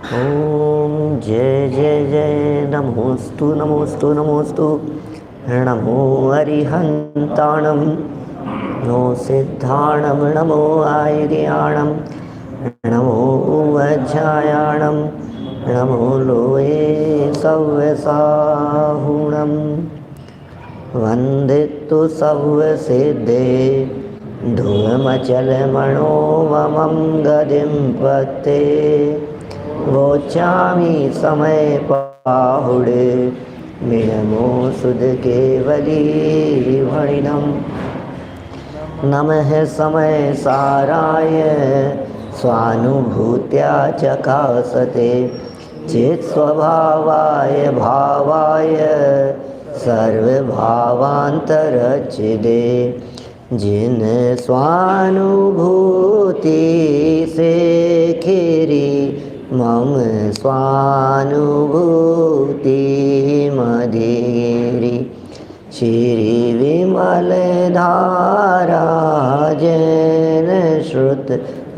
ओम जय जय जय नमोस्तु नमोस्तु नमोस्तु नमो अरिहंताणं नमो सिद्धाणं नमो आयर्याणं नमो वज्रायाणं नमो लोये सव्यसाहुणं वन्दितु सव्यसिद्धे धूमचलमणोममं गतिं पते वोचामि समय पाहुडे मिणमो सुध केवली भणिनम् नमः समय साराय स्वानुभूत्या चकासते चेत् स्वभावाय भावाय सर्वभावान्तरचिदे जिन स्वानुभूति से खीरी मम स्वानुभूति मधुरी श्री विमल धारा जैन श्रुत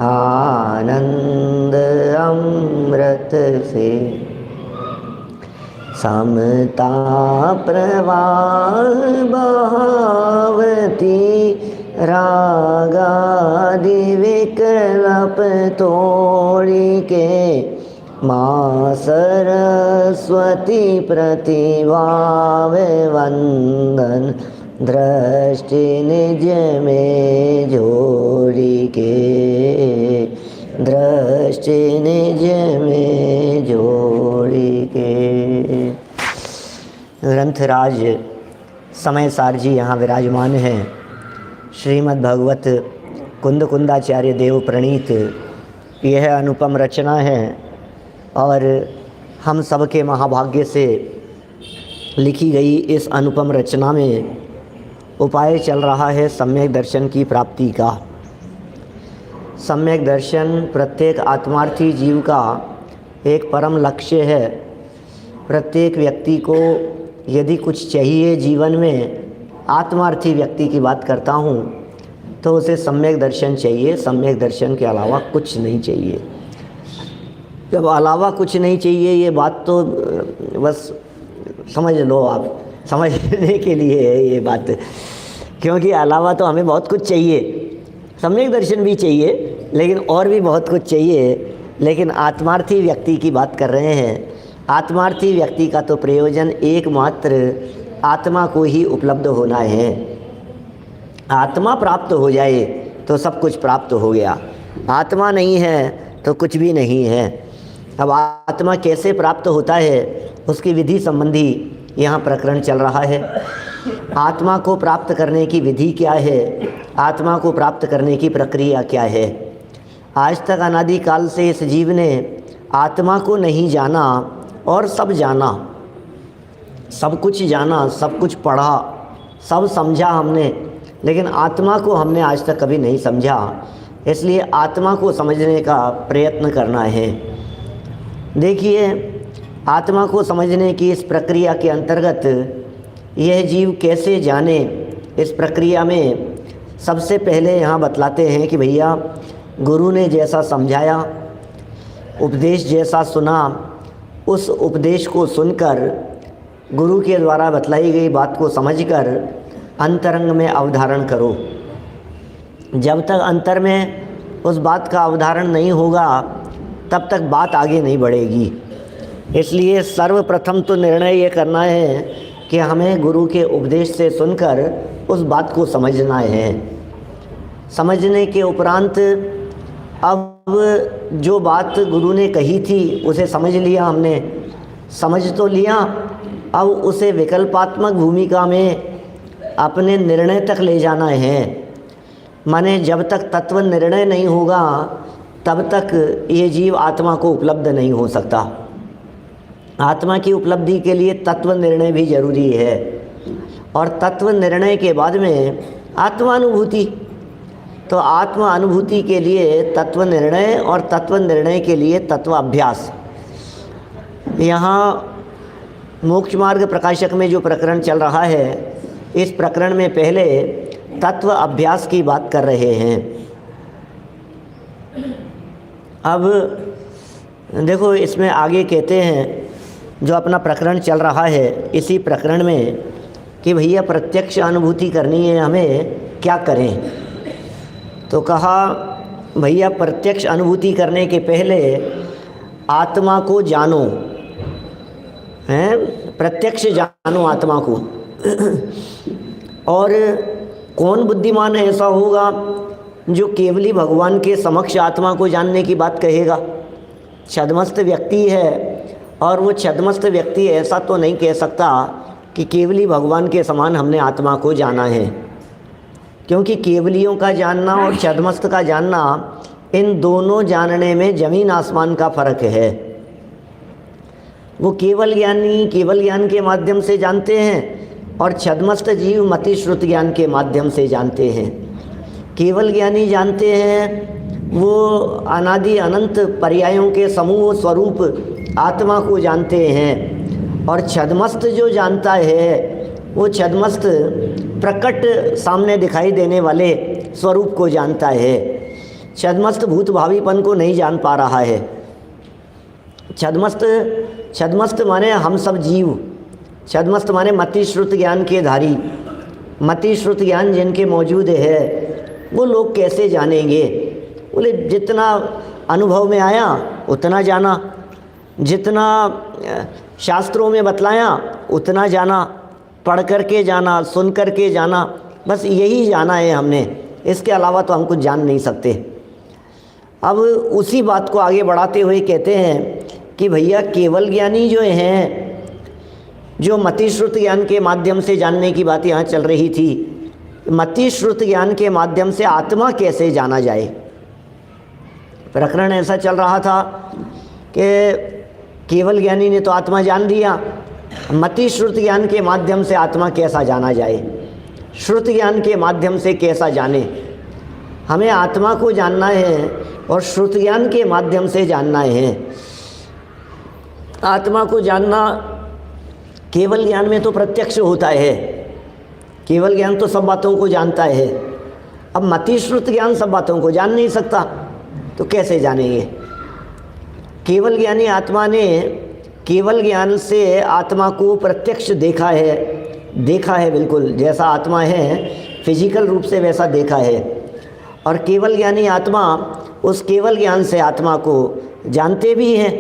आनंद अमृत से समता प्रवाह बहावती रागादि विकल्प तोड़ी के माँ सरस्वती प्रतिभाव वंदन दृष्टि निज में जोड़ी के दृष्टि निज में जोड़ी के। ग्रंथराज समय सार जी यहाँ विराजमान हैं। श्रीमद् भगवत कुंद कुंदाचार्य देव प्रणीत यह अनुपम रचना है और हम सबके महाभाग्य से लिखी गई इस अनुपम रचना में उपाय चल रहा है सम्यक दर्शन की प्राप्ति का। सम्यक दर्शन प्रत्येक आत्मार्थी जीव का एक परम लक्ष्य है। प्रत्येक व्यक्ति को यदि कुछ चाहिए जीवन में, आत्मार्थी व्यक्ति की बात करता हूँ, तो उसे सम्यक दर्शन चाहिए। सम्यक दर्शन के अलावा कुछ नहीं चाहिए। जब अलावा कुछ नहीं चाहिए ये बात तो बस समझ लो, आप समझने के लिए है ये बात, क्योंकि अलावा तो हमें बहुत कुछ चाहिए। सम्यक दर्शन भी चाहिए लेकिन और भी बहुत कुछ चाहिए। लेकिन आत्मार्थी व्यक्ति की बात कर रहे हैं। आत्मार्थी व्यक्ति का तो प्रयोजन एकमात्र आत्मा को ही उपलब्ध होना है। आत्मा प्राप्त हो जाए तो सब कुछ प्राप्त हो गया। आत्मा नहीं है तो कुछ भी नहीं है। अब आत्मा कैसे प्राप्त होता है उसकी विधि संबंधी यहाँ प्रकरण चल रहा है। आत्मा को प्राप्त करने की विधि क्या है, आत्मा को प्राप्त करने की प्रक्रिया क्या है। आज तक अनादि काल से इस जीव ने आत्मा को नहीं जाना और सब जाना, सब कुछ जाना, सब कुछ पढ़ा, सब समझा हमने, लेकिन आत्मा को हमने आज तक कभी नहीं समझा। इसलिए आत्मा को समझने का प्रयत्न करना है। देखिए, आत्मा को समझने की इस प्रक्रिया के अंतर्गत यह जीव कैसे जाने, इस प्रक्रिया में सबसे पहले यहाँ बतलाते हैं कि भैया गुरु ने जैसा समझाया, उपदेश जैसा सुना, उस उपदेश को सुनकर गुरु के द्वारा बतलाई गई बात को समझकर अंतरंग में अवधारण करो। जब तक अंतर में उस बात का अवधारण नहीं होगा तब तक बात आगे नहीं बढ़ेगी। इसलिए सर्वप्रथम तो निर्णय ये करना है कि हमें गुरु के उपदेश से सुनकर उस बात को समझना है। समझने के उपरांत अब जो बात गुरु ने कही थी उसे समझ लिया हमने, समझ तो लिया, अब उसे विकल्पात्मक भूमिका में अपने निर्णय तक ले जाना है। माने जब तक तत्व निर्णय नहीं होगा तब तक ये जीव आत्मा को उपलब्ध नहीं हो सकता। आत्मा की उपलब्धि के लिए तत्व निर्णय भी जरूरी है और तत्व निर्णय के बाद में आत्मानुभूति। तो आत्मा अनुभूति के लिए तत्व निर्णय और तत्व निर्णय के लिए तत्व अभ्यास। यहाँ मोक्ष मार्ग प्रकाशक में जो प्रकरण चल रहा है, इस प्रकरण में पहले तत्व अभ्यास की बात कर रहे हैं। अब देखो इसमें आगे कहते हैं, जो अपना प्रकरण चल रहा है इसी प्रकरण में, कि भैया प्रत्यक्ष अनुभूति करनी है, हमें क्या करें। तो कहा भैया प्रत्यक्ष अनुभूति करने के पहले आत्मा को जानो, हैं, प्रत्यक्ष जानो आत्मा को। और कौन बुद्धिमान ऐसा होगा जो केवली भगवान के समक्ष आत्मा को जानने की बात कहेगा। छद्मस्त व्यक्ति है, और वो छद्मस्त व्यक्ति ऐसा तो नहीं कह सकता कि केवली भगवान के समान हमने आत्मा को जाना है, क्योंकि केवलियों का जानना और छद्मस्त का जानना, इन दोनों जानने में ज़मीन आसमान का फ़र्क है। वो केवल ज्ञानी केवल ज्ञान के माध्यम से जानते हैं, और छद्मस्त जीव मति श्रुत ज्ञान के माध्यम से जानते हैं। केवल ज्ञानी जानते हैं वो अनादि अनंत पर्यायों के समूह स्वरूप आत्मा को जानते हैं, और छद्मस्त जो जानता है वो छद्मस्त प्रकट सामने दिखाई देने वाले स्वरूप को जानता है। छद्मस्त भूत भावीपन को नहीं जान पा रहा है। छद्मस्त माने हम सब जीव, छद्मस्त माने मति श्रुत ज्ञान के धारी। मति श्रुत ज्ञान जिनके मौजूद है वो लोग कैसे जानेंगे। बोले जितना अनुभव में आया उतना जाना, जितना शास्त्रों में बतलाया उतना जाना, पढ़ कर के जाना, सुन कर के जाना, बस यही जाना है हमने, इसके अलावा तो हम कुछ जान नहीं सकते। अब उसी बात को आगे बढ़ाते हुए कहते हैं कि भैया केवल ज्ञानी जो हैं, जो मति श्रुत ज्ञान के माध्यम से जानने की बात यहाँ चल रही थी, मति श्रुत ज्ञान के माध्यम से आत्मा कैसे जाना जाए। प्रकरण ऐसा चल रहा था कि केवल ज्ञानी ने तो आत्मा जान लिया, मति श्रुत ज्ञान के माध्यम से आत्मा कैसा जाना जाए, श्रुत ज्ञान के माध्यम से कैसा जाने। हमें आत्मा को जानना है और श्रुत ज्ञान के माध्यम से जानना है। आत्मा को जानना केवल ज्ञान में तो प्रत्यक्ष होता है, केवल ज्ञान तो सब बातों को जानता है। अब मति श्रुत ज्ञान सब बातों को जान नहीं सकता, तो कैसे जानेंगे। केवल ज्ञानी आत्मा ने केवल ज्ञान से आत्मा को प्रत्यक्ष देखा है बिल्कुल जैसा आत्मा है फिजिकल रूप से वैसा देखा है। और केवल ज्ञानी आत्मा उस केवल ज्ञान से आत्मा को जानते भी हैं।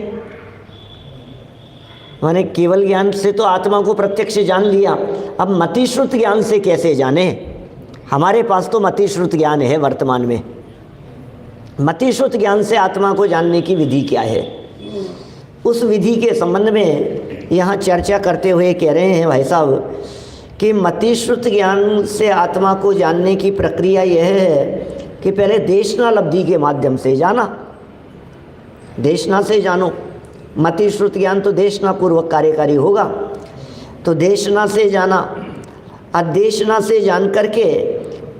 माने केवल ज्ञान से तो आत्मा को प्रत्यक्ष जान लिया, अब मति श्रुत ज्ञान से कैसे जाने। हमारे पास तो मति श्रुत ज्ञान है वर्तमान में, मति श्रुत ज्ञान से आत्मा को जानने की विधि क्या है, उस विधि के संबंध में यहाँ चर्चा करते हुए कह रहे हैं भाई साहब कि मति श्रुत ज्ञान से आत्मा को जानने की प्रक्रिया यह है कि पहले देशना लब्धि के माध्यम से जाना, देशना से जानो। मति श्रुत ज्ञान तो देशना पूर्वक कार्यकारी होगा, तो देशना से जाना। अदेशना से जान करके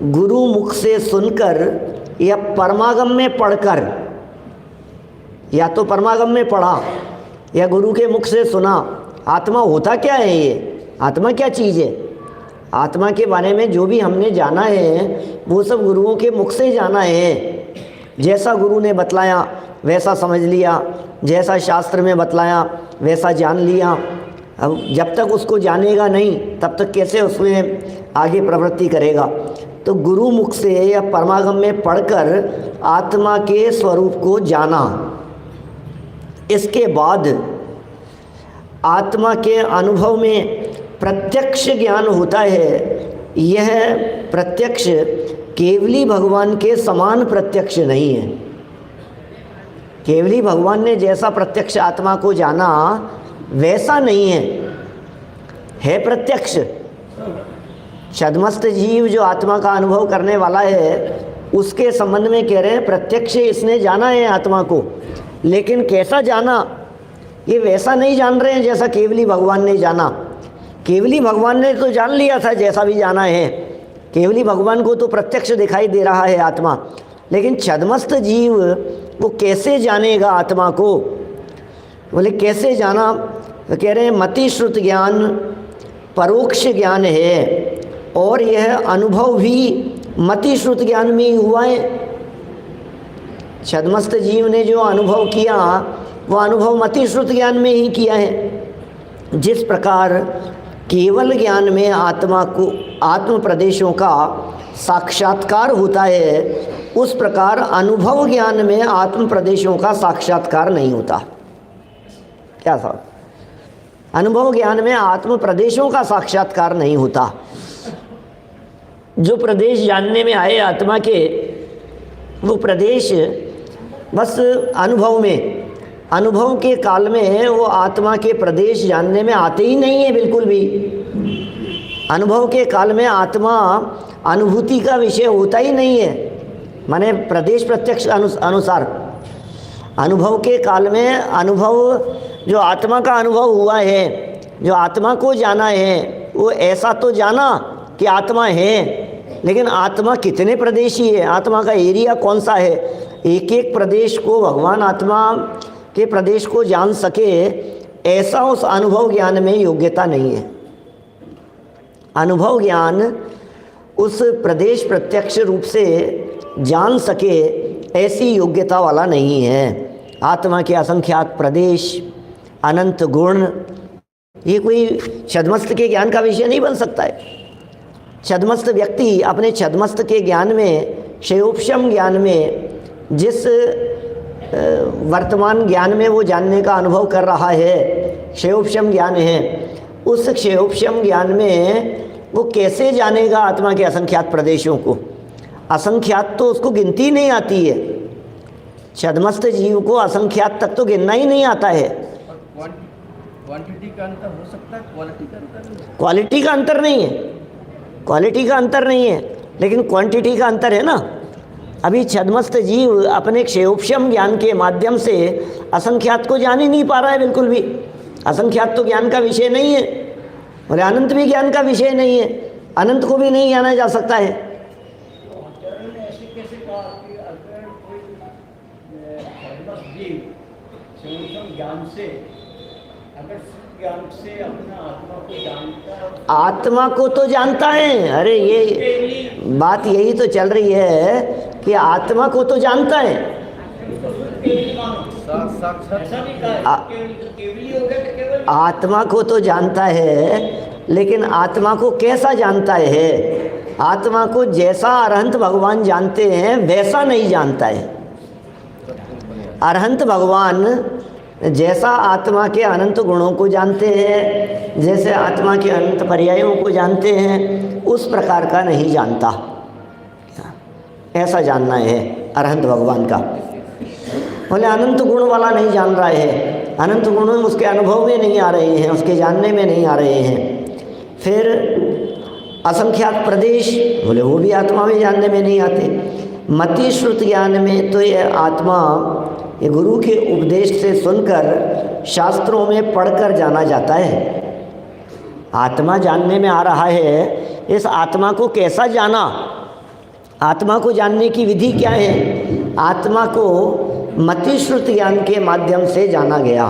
गुरु मुख से सुनकर या परमागम में पढ़कर, या तो परमागम में पढ़ा या गुरु के मुख से सुना। आत्मा होता क्या है, ये आत्मा क्या चीज़ है, आत्मा के बारे में जो भी हमने जाना है वो सब गुरुओं के मुख से जाना है। जैसा गुरु ने बतलाया वैसा समझ लिया, जैसा शास्त्र में बतलाया वैसा जान लिया। अब जब तक उसको जानेगा नहीं तब तक कैसे उसमें आगे प्रवृत्ति करेगा। तो गुरु मुख से या परमागम में पढ़कर आत्मा के स्वरूप को जाना। इसके बाद आत्मा के अनुभव में प्रत्यक्ष ज्ञान होता है। यह प्रत्यक्ष केवली भगवान के समान प्रत्यक्ष नहीं है। केवली भगवान ने जैसा प्रत्यक्ष आत्मा को जाना वैसा नहीं है प्रत्यक्ष। छद्मस्त जीव जो आत्मा का अनुभव करने वाला है उसके संबंध में कह रहे हैं प्रत्यक्ष इसने जाना है आत्मा को, लेकिन कैसा जाना ये वैसा नहीं जान रहे हैं जैसा केवली भगवान ने जाना। केवली भगवान ने तो जान लिया था जैसा भी जाना है, केवली भगवान को तो प्रत्यक्ष दिखाई दे रहा है आत्मा, लेकिन छद्मस्त जीव वो कैसे जानेगा आत्मा को। बोले कैसे जाना, तो कह रहे हैं मति श्रुत ज्ञान परोक्ष ज्ञान है, और यह अनुभव भी मति श्रुत ज्ञान में ही हुआ है। छद्मस्त जीव ने जो अनुभव किया वो अनुभव मति श्रुत ज्ञान में ही किया है। जिस प्रकार केवल ज्ञान में आत्मा को आत्म प्रदेशों का साक्षात्कार होता है, उस प्रकार अनुभव ज्ञान में आत्म प्रदेशों का साक्षात्कार नहीं होता। क्या साहब? अनुभव ज्ञान में आत्म प्रदेशों का साक्षात्कार नहीं होता। जो प्रदेश जानने में आए आत्मा के, वो प्रदेश बस अनुभव के काल में वो आत्मा के प्रदेश जानने में आते ही नहीं है बिल्कुल भी। अनुभव के काल में आत्मा अनुभूति का विषय होता ही नहीं है, माने प्रदेश प्रत्यक्ष अनुसार। अनुभव के काल में अनुभव, जो आत्मा का अनुभव हुआ है, जो आत्मा को जाना है, वो ऐसा तो जाना कि आत्मा है, लेकिन आत्मा कितने प्रदेशी है, आत्मा का एरिया कौन सा है, एक एक प्रदेश को भगवान आत्मा के प्रदेश को जान सके, ऐसा उस अनुभव ज्ञान में योग्यता नहीं है। अनुभव ज्ञान उस प्रदेश प्रत्यक्ष रूप से जान सके ऐसी योग्यता वाला नहीं है। आत्मा के असंख्यात प्रदेश, अनंत गुण, ये कोई छद्मस्त के ज्ञान का विषय नहीं बन सकता है। छद्मस्त व्यक्ति अपने छद्मस्त के ज्ञान में, क्षयोपशम ज्ञान में, जिस वर्तमान ज्ञान में वो जानने का अनुभव कर रहा है, क्षयोपशम ज्ञान है, उस क्षयोपशम ज्ञान में वो कैसे जानेगा आत्मा के असंख्यात प्रदेशों को? असंख्यात तो उसको गिनती नहीं आती है। छद्मस्त जीव को असंख्यात तक तो गिनना ही नहीं आता है। क्वांटिटी का अंतर हो सकता है, क्वालिटी का अंतर नहीं। क्वालिटी का अंतर नहीं है, क्वालिटी का अंतर नहीं है, लेकिन क्वांटिटी का अंतर है ना। अभी छद्मस्त जीव अपने क्षयोपशम ज्ञान के माध्यम से असंख्यात को जान ही नहीं पा रहा है बिल्कुल भी। असंख्यात तो ज्ञान का विषय नहीं है, और अनंत भी ज्ञान का विषय नहीं है। अनंत को भी नहीं जाना जा सकता है। ज्ञान से अगर ज्ञान से अपना आत्मा को जानता, आत्मा को तो जानता है। अरे ये बात यही तो चल रही है कि आत्मा को तो जानता है। आत्मा को तो जानता है, लेकिन आत्मा को कैसा जानता है? आत्मा को जैसा अरहंत भगवान जानते हैं वैसा नहीं जानता है। अरहंत भगवान जैसा आत्मा के अनंत गुणों को जानते हैं, जैसे आत्मा के अनंत पर्यायों को जानते हैं, उस प्रकार का नहीं जानता। ऐसा जानना है अरहंत भगवान का। बोले अनंत गुण वाला नहीं जान रहा है, अनंत गुण उसके अनुभव में नहीं आ रहे हैं, उसके जानने में नहीं आ रहे हैं। फिर असंख्यात प्रदेश, बोले वो भी आत्मा में जानने में नहीं आते। मति श्रुत ज्ञान में तो ये आत्मा, ये गुरु के उपदेश से सुनकर शास्त्रों में पढ़कर जाना जाता है। आत्मा जानने में आ रहा है, इस आत्मा को कैसा जाना? आत्मा को जानने की विधि क्या है? आत्मा को मति श्रुत ज्ञान के माध्यम से जाना गया।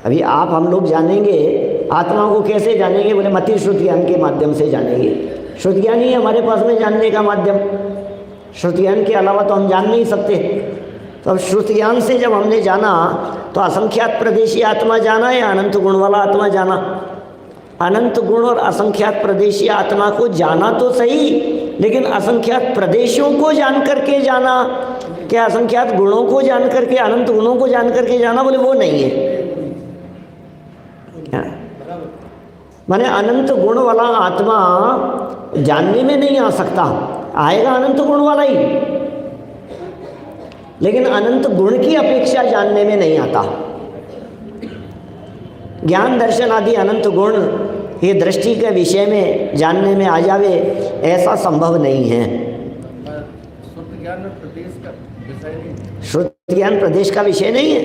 अभी आप हम लोग जानेंगे आत्मा को कैसे जानेंगे? बोले मति श्रुत ज्ञान के माध्यम से जानेंगे। श्रुत ज्ञान ही हमारे पास में जानने का माध्यम। श्रुत ज्ञान के अलावा तो हम जान नहीं सकते। तो अब श्रुत ज्ञान से जब हमने जाना तो असंख्यात प्रदेशी आत्मा जाना या अनंत गुण वाला आत्मा जाना? अनंत गुण और असंख्यात प्रदेशी आत्मा को जाना तो सही, लेकिन असंख्यात प्रदेशों को जान करके जाना, क्या असंख्यात गुणों को जान करके, अनंत गुणों को जान करके जाना? बोले वो नहीं है। माने अनंत गुण वाला आत्मा जानने में नहीं आ सकता, आएगा अनंत गुण वाला ही, लेकिन अनंत गुण की अपेक्षा जानने में नहीं आता। ज्ञान दर्शन आदि अनंत गुण ये दृष्टि के विषय में जानने में आ जावे, ऐसा संभव नहीं है। श्रुत ज्ञान प्रदेश का विषय नहीं है।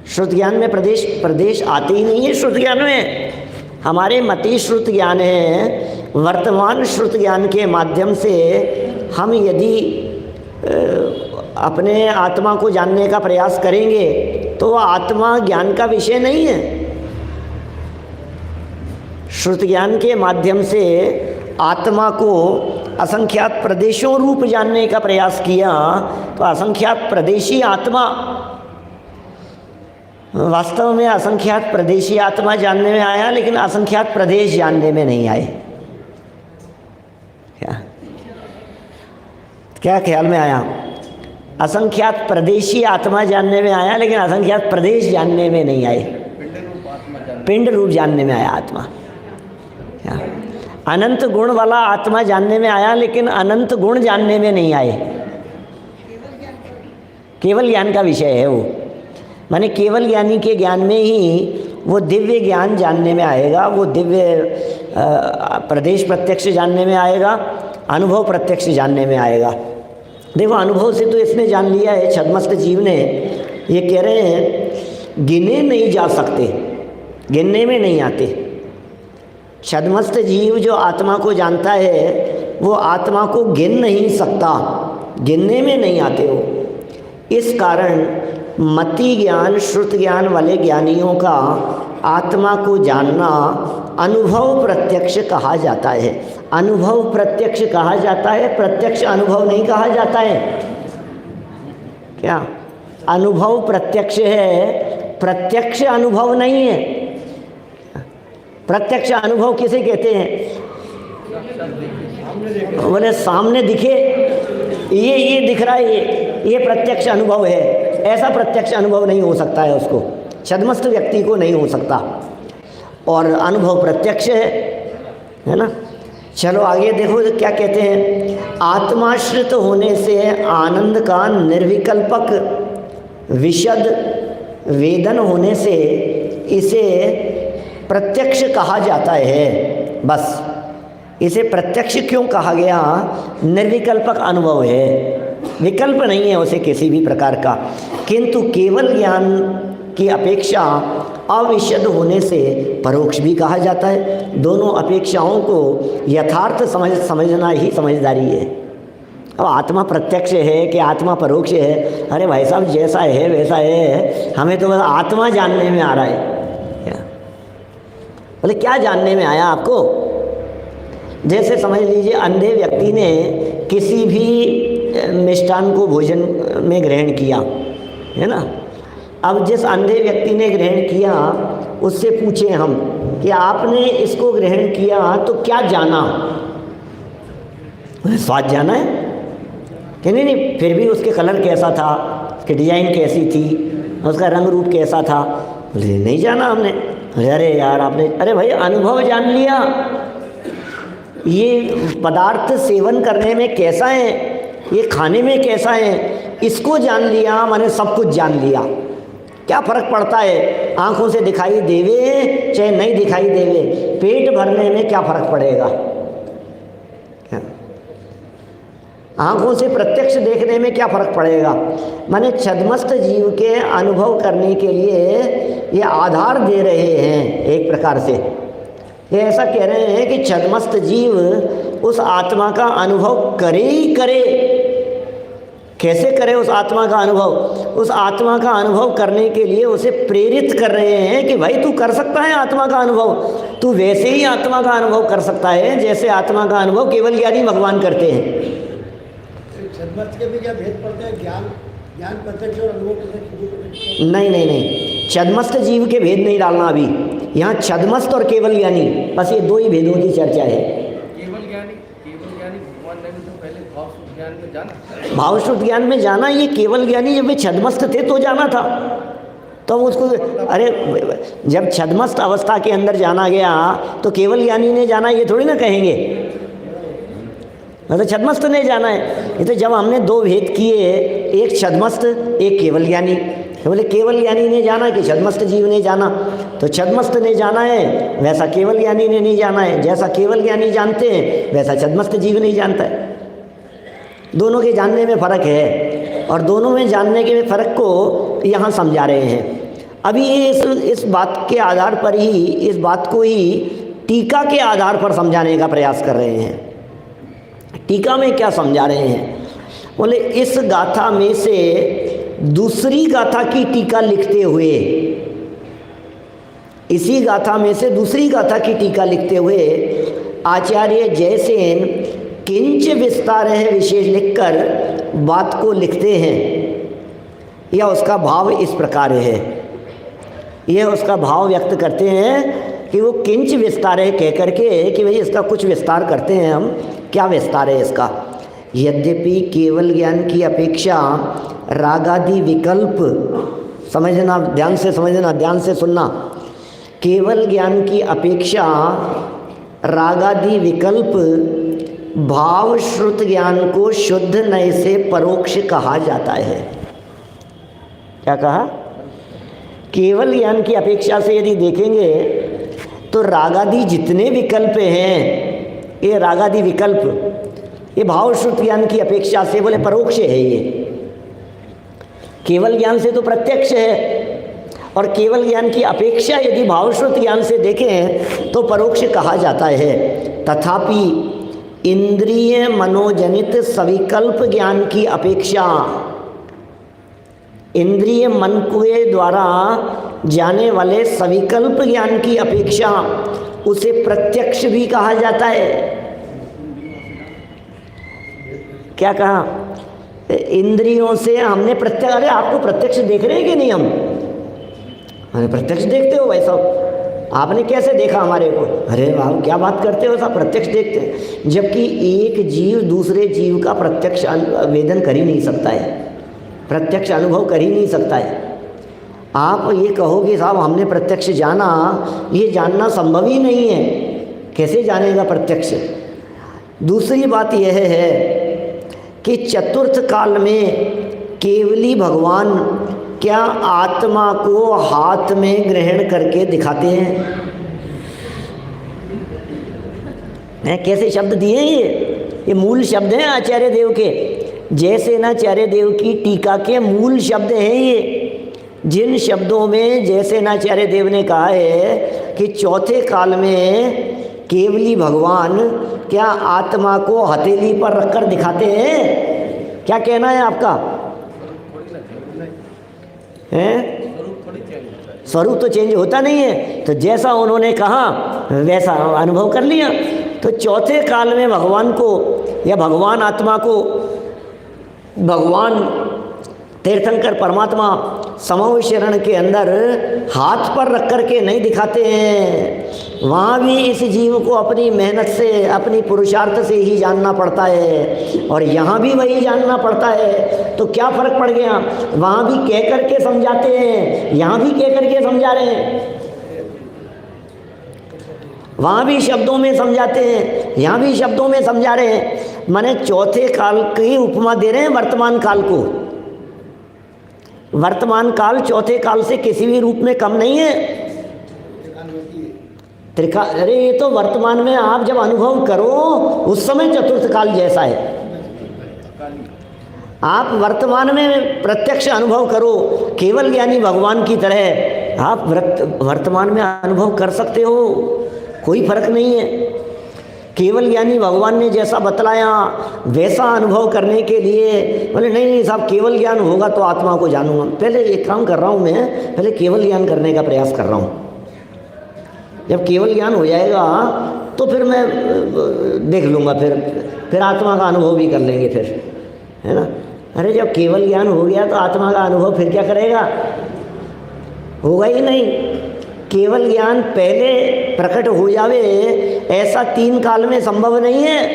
श्रुत ज्ञान में प्रदेश आते ही नहीं है। श्रुत ज्ञान में हमारे मति श्रुत ज्ञान है। वर्तमान श्रुत ज्ञान के माध्यम से हम यदि अपने आत्मा को जानने का प्रयास करेंगे तो वह आत्मा ज्ञान का विषय नहीं है। श्रुत ज्ञान के माध्यम से आत्मा को असंख्यात प्रदेशों रूप जानने का प्रयास किया तो असंख्यात प्रदेशी आत्मा, वास्तव में असंख्यात प्रदेशी आत्मा जानने में आया, लेकिन असंख्यात प्रदेश जानने में नहीं आए। क्या ख्याल में आया? असंख्यात प्रदेशी आत्मा जानने में आया, लेकिन असंख्यात प्रदेश जानने में नहीं आए। पिंड रूप जानने में आया आत्मा। अनंत गुण वाला आत्मा जानने में आया, लेकिन अनंत गुण जानने में नहीं आए। केवल ज्ञान का विषय है वो, माने केवल ज्ञानी के ज्ञान में ही वो दिव्य ज्ञान जानने में आएगा, वो दिव्य प्रदेश प्रत्यक्ष जानने में आएगा, अनुभव प्रत्यक्ष जानने में आएगा। देखो अनुभव से तो इसने जान लिया है, छद्मस्त जीव ने, ये कह रहे हैं गिने नहीं जा सकते, गिनने में नहीं आते। छद्मस्त जीव जो आत्मा को जानता है वो आत्मा को गिन नहीं सकता, गिनने में नहीं आते वो। इस कारण मति ज्ञान, श्रुत ज्ञान वाले ज्ञानियों का आत्मा को जानना अनुभव प्रत्यक्ष कहा जाता है। अनुभव प्रत्यक्ष कहा जाता है, प्रत्यक्ष अनुभव नहीं कहा जाता है। क्या? अनुभव प्रत्यक्ष है, प्रत्यक्ष अनुभव नहीं है। प्रत्यक्ष अनुभव किसे कहते हैं? बोले सामने दिखे, ये दिख रहा है, ये प्रत्यक्ष अनुभव है। ऐसा प्रत्यक्ष अनुभव नहीं हो सकता है उसको, छद्मस्त व्यक्ति को नहीं हो सकता। और अनुभव प्रत्यक्ष है ना। चलो आगे देखो क्या कहते हैं। आत्माश्रित होने से आनंद का निर्विकल्पक विशद वेदन होने से इसे प्रत्यक्ष कहा जाता है। बस इसे प्रत्यक्ष क्यों कहा गया? निर्विकल्पक अनुभव है, विकल्प नहीं है उसे किसी भी प्रकार का। किंतु केवल ज्ञान की अपेक्षा अविशद होने से परोक्ष भी कहा जाता है। दोनों अपेक्षाओं को यथार्थ समझना ही समझदारी है। अब आत्मा प्रत्यक्ष है कि आत्मा परोक्ष है, अरे भाई साहब जैसा है वैसा है, हमें तो बस आत्मा जानने में आ रहा है। बोले क्या जानने में आया आपको? जैसे समझ लीजिए अंधे व्यक्ति ने किसी भी मिष्ठान को भोजन में ग्रहण किया, है ना। अब जिस अंधे व्यक्ति ने ग्रहण किया उससे पूछे हम कि आपने इसको ग्रहण किया तो क्या जाना? स्वाद जाना है कि नहीं, फिर भी उसके कलर कैसा था, उसकी डिजाइन कैसी थी, उसका रंग रूप कैसा था? बोले नहीं जाना हमने। अरे यार आपने, अरे भाई अनुभव जान लिया, ये पदार्थ सेवन करने में कैसा है, ये खाने में कैसा है, इसको जान लिया, माने सब कुछ जान लिया। क्या फ़र्क पड़ता है आँखों से दिखाई देवे चाहे नहीं दिखाई देवे, पेट भरने में क्या फ़र्क पड़ेगा? आँखों से प्रत्यक्ष देखने में क्या फ़र्क पड़ेगा? माने छद्मस्त जीव के अनुभव करने के लिए ये आधार दे रहे हैं एक प्रकार से। ये ऐसा कह रहे हैं कि छद्मस्त जीव उस आत्मा का अनुभव करे ही करे। कैसे करे उस आत्मा का अनुभव? उस आत्मा का अनुभव करने के लिए उसे प्रेरित कर रहे हैं कि भाई तू कर सकता है आत्मा का अनुभव, तू वैसे ही आत्मा का अनुभव कर सकता है जैसे आत्मा का अनुभव केवल ज्ञानी भगवान करते हैं। छद्मस्त के भी क्या भेद पड़ता है? ज्ञान प्रत्यक्ष और अनुभव प्रत्यक्ष? नहीं, छद्मस्त जीव के भेद नहीं डालना अभी। यहाँ छद्मस्त और केवल ज्ञानी, बस ये दो ही भेदों की चर्चा है। केवल ज्ञानी भगवान ने तो पहले भावशुद्ध ज्ञान में जाना, भावशुद्ध ज्ञान में जाना। ये केवल ज्ञानी जब वे छद्मस्त थे तो जाना था, तो उसको, अरे जब छद्मस्त अवस्था के अंदर जाना गया तो केवल ज्ञानी ने जाना ये थोड़ी ना कहेंगे, मतलब छद्मस्त ने जाना है। ये तो जब हमने दो भेद किए, एक छद्मस्त एक केवल ज्ञानी, तो बोले केवल ज्ञानी ने जाना कि छद्मस्त जीव ने जाना? तो छद्मस्त ने जाना है वैसा केवल ज्ञानी ने नहीं जाना है। जैसा केवल ज्ञानी जानते हैं वैसा छद्मस्त जीव नहीं जानता है। दोनों के जानने में फ़र्क है और दोनों में जानने के फ़र्क को यहाँ समझा रहे हैं। अभी ये इस बात के आधार पर ही, इस बात को ही टीका के आधार पर समझाने का प्रयास कर रहे हैं। टीका में क्या समझा रहे हैं? बोले इस गाथा में से दूसरी गाथा की टीका लिखते हुए, इसी गाथा में से दूसरी गाथा की टीका लिखते हुए आचार्य जयसेन किंच विस्तार है विशेष लिखकर बात को लिखते हैं, या उसका भाव इस प्रकार है। यह उसका भाव व्यक्त करते हैं कि वो किंच विस्तार है कह करके कि भाई इसका कुछ विस्तार करते हैं हम, क्या विस्तार है इसका। यद्यपि केवल ज्ञान की अपेक्षा रागादि विकल्प, समझना ध्यान से, समझना ध्यान से सुनना, केवल ज्ञान की अपेक्षा रागादि विकल्प भाव श्रुत ज्ञान को शुद्ध नय से परोक्ष कहा जाता है। क्या कहा? केवल ज्ञान की अपेक्षा से यदि देखेंगे तो रागादि जितने विकल्प हैं, ये रागादि विकल्प ये भाव श्रुत ज्ञान की अपेक्षा से बोले परोक्ष है। ये केवल ज्ञान से तो प्रत्यक्ष है, और केवल ज्ञान की अपेक्षा यदि भावश्रुत ज्ञान से देखें तो परोक्ष कहा जाता है। तथापि इंद्रिय मनोजनित सविकल्प ज्ञान की अपेक्षा, इंद्रिय मन के द्वारा जाने वाले सविकल्प ज्ञान की अपेक्षा उसे प्रत्यक्ष भी कहा जाता है। क्या कहा? इंद्रियों से हमने प्रत्यक्ष, अरे आपको प्रत्यक्ष देख रहे हैं कि नहीं? हम अरे प्रत्यक्ष देखते हो भाई साहब, आपने कैसे देखा हमारे को? अरे वाह क्या बात करते हो साहब, प्रत्यक्ष देखते हैं। जबकि एक जीव दूसरे जीव का प्रत्यक्ष वेदन कर ही नहीं सकता है, प्रत्यक्ष अनुभव कर ही नहीं सकता है। आप ये कहोगे साहब हमने प्रत्यक्ष जाना, ये जानना संभव ही नहीं है, कैसे जानेगा प्रत्यक्ष? दूसरी बात यह है कि चतुर्थ काल में केवली भगवान क्या आत्मा को हाथ में ग्रहण करके दिखाते हैं? कैसे शब्द दिए ये मूल शब्द हैं आचार्य देव के, जैसे ना आचार्य देव की टीका के मूल शब्द हैं ये। जिन शब्दों में जैसे ना आचार्य देव ने कहा है कि चौथे काल में केवली भगवान क्या आत्मा को हथेली पर रखकर दिखाते हैं? क्या कहना है आपका? स्वरूप तो चेंज होता नहीं है, तो जैसा उन्होंने कहा वैसा अनुभव कर लिया। तो चौथे काल में भगवान को या भगवान आत्मा को भगवान तीर्थंकर परमात्मा समूह शरण के अंदर हाथ पर रख कर के नहीं दिखाते हैं। वहाँ भी इस जीव को अपनी मेहनत से, अपनी पुरुषार्थ से ही जानना पड़ता है, और यहाँ भी वही जानना पड़ता है। तो क्या फ़र्क पड़ गया? वहाँ भी कह कर के समझाते हैं, यहाँ भी कह कर के समझा रहे हैं। वहाँ भी शब्दों में समझाते हैं, यहाँ भी शब्दों में समझा रहे हैं। माने चौथे काल की उपमा दे रहे हैं वर्तमान काल को। वर्तमान काल चौथे काल से किसी भी रूप में कम नहीं है। अरे ये तो वर्तमान में आप जब अनुभव करो उस समय चतुर्थ काल जैसा है। आप वर्तमान में प्रत्यक्ष अनुभव करो, केवल ज्ञानी भगवान की तरह आप वर्तमान में अनुभव कर सकते हो, कोई फर्क नहीं है। केवल ज्ञानी भगवान ने जैसा बतलाया वैसा अनुभव करने के लिए बोले नहीं साहब केवल ज्ञान होगा तो आत्मा को जानूंगा। पहले एक काम कर रहा हूँ, मैं पहले केवल ज्ञान करने का प्रयास कर रहा हूँ। जब केवल ज्ञान हो जाएगा तो फिर मैं देख लूँगा, फिर आत्मा का अनुभव भी कर लेंगे फिर, है ना। अरे जब केवल ज्ञान हो गया तो आत्मा का अनुभव फिर क्या करेगा? होगा ही नहीं। केवल ज्ञान पहले प्रकट हो जावे ऐसा तीन काल में संभव नहीं है।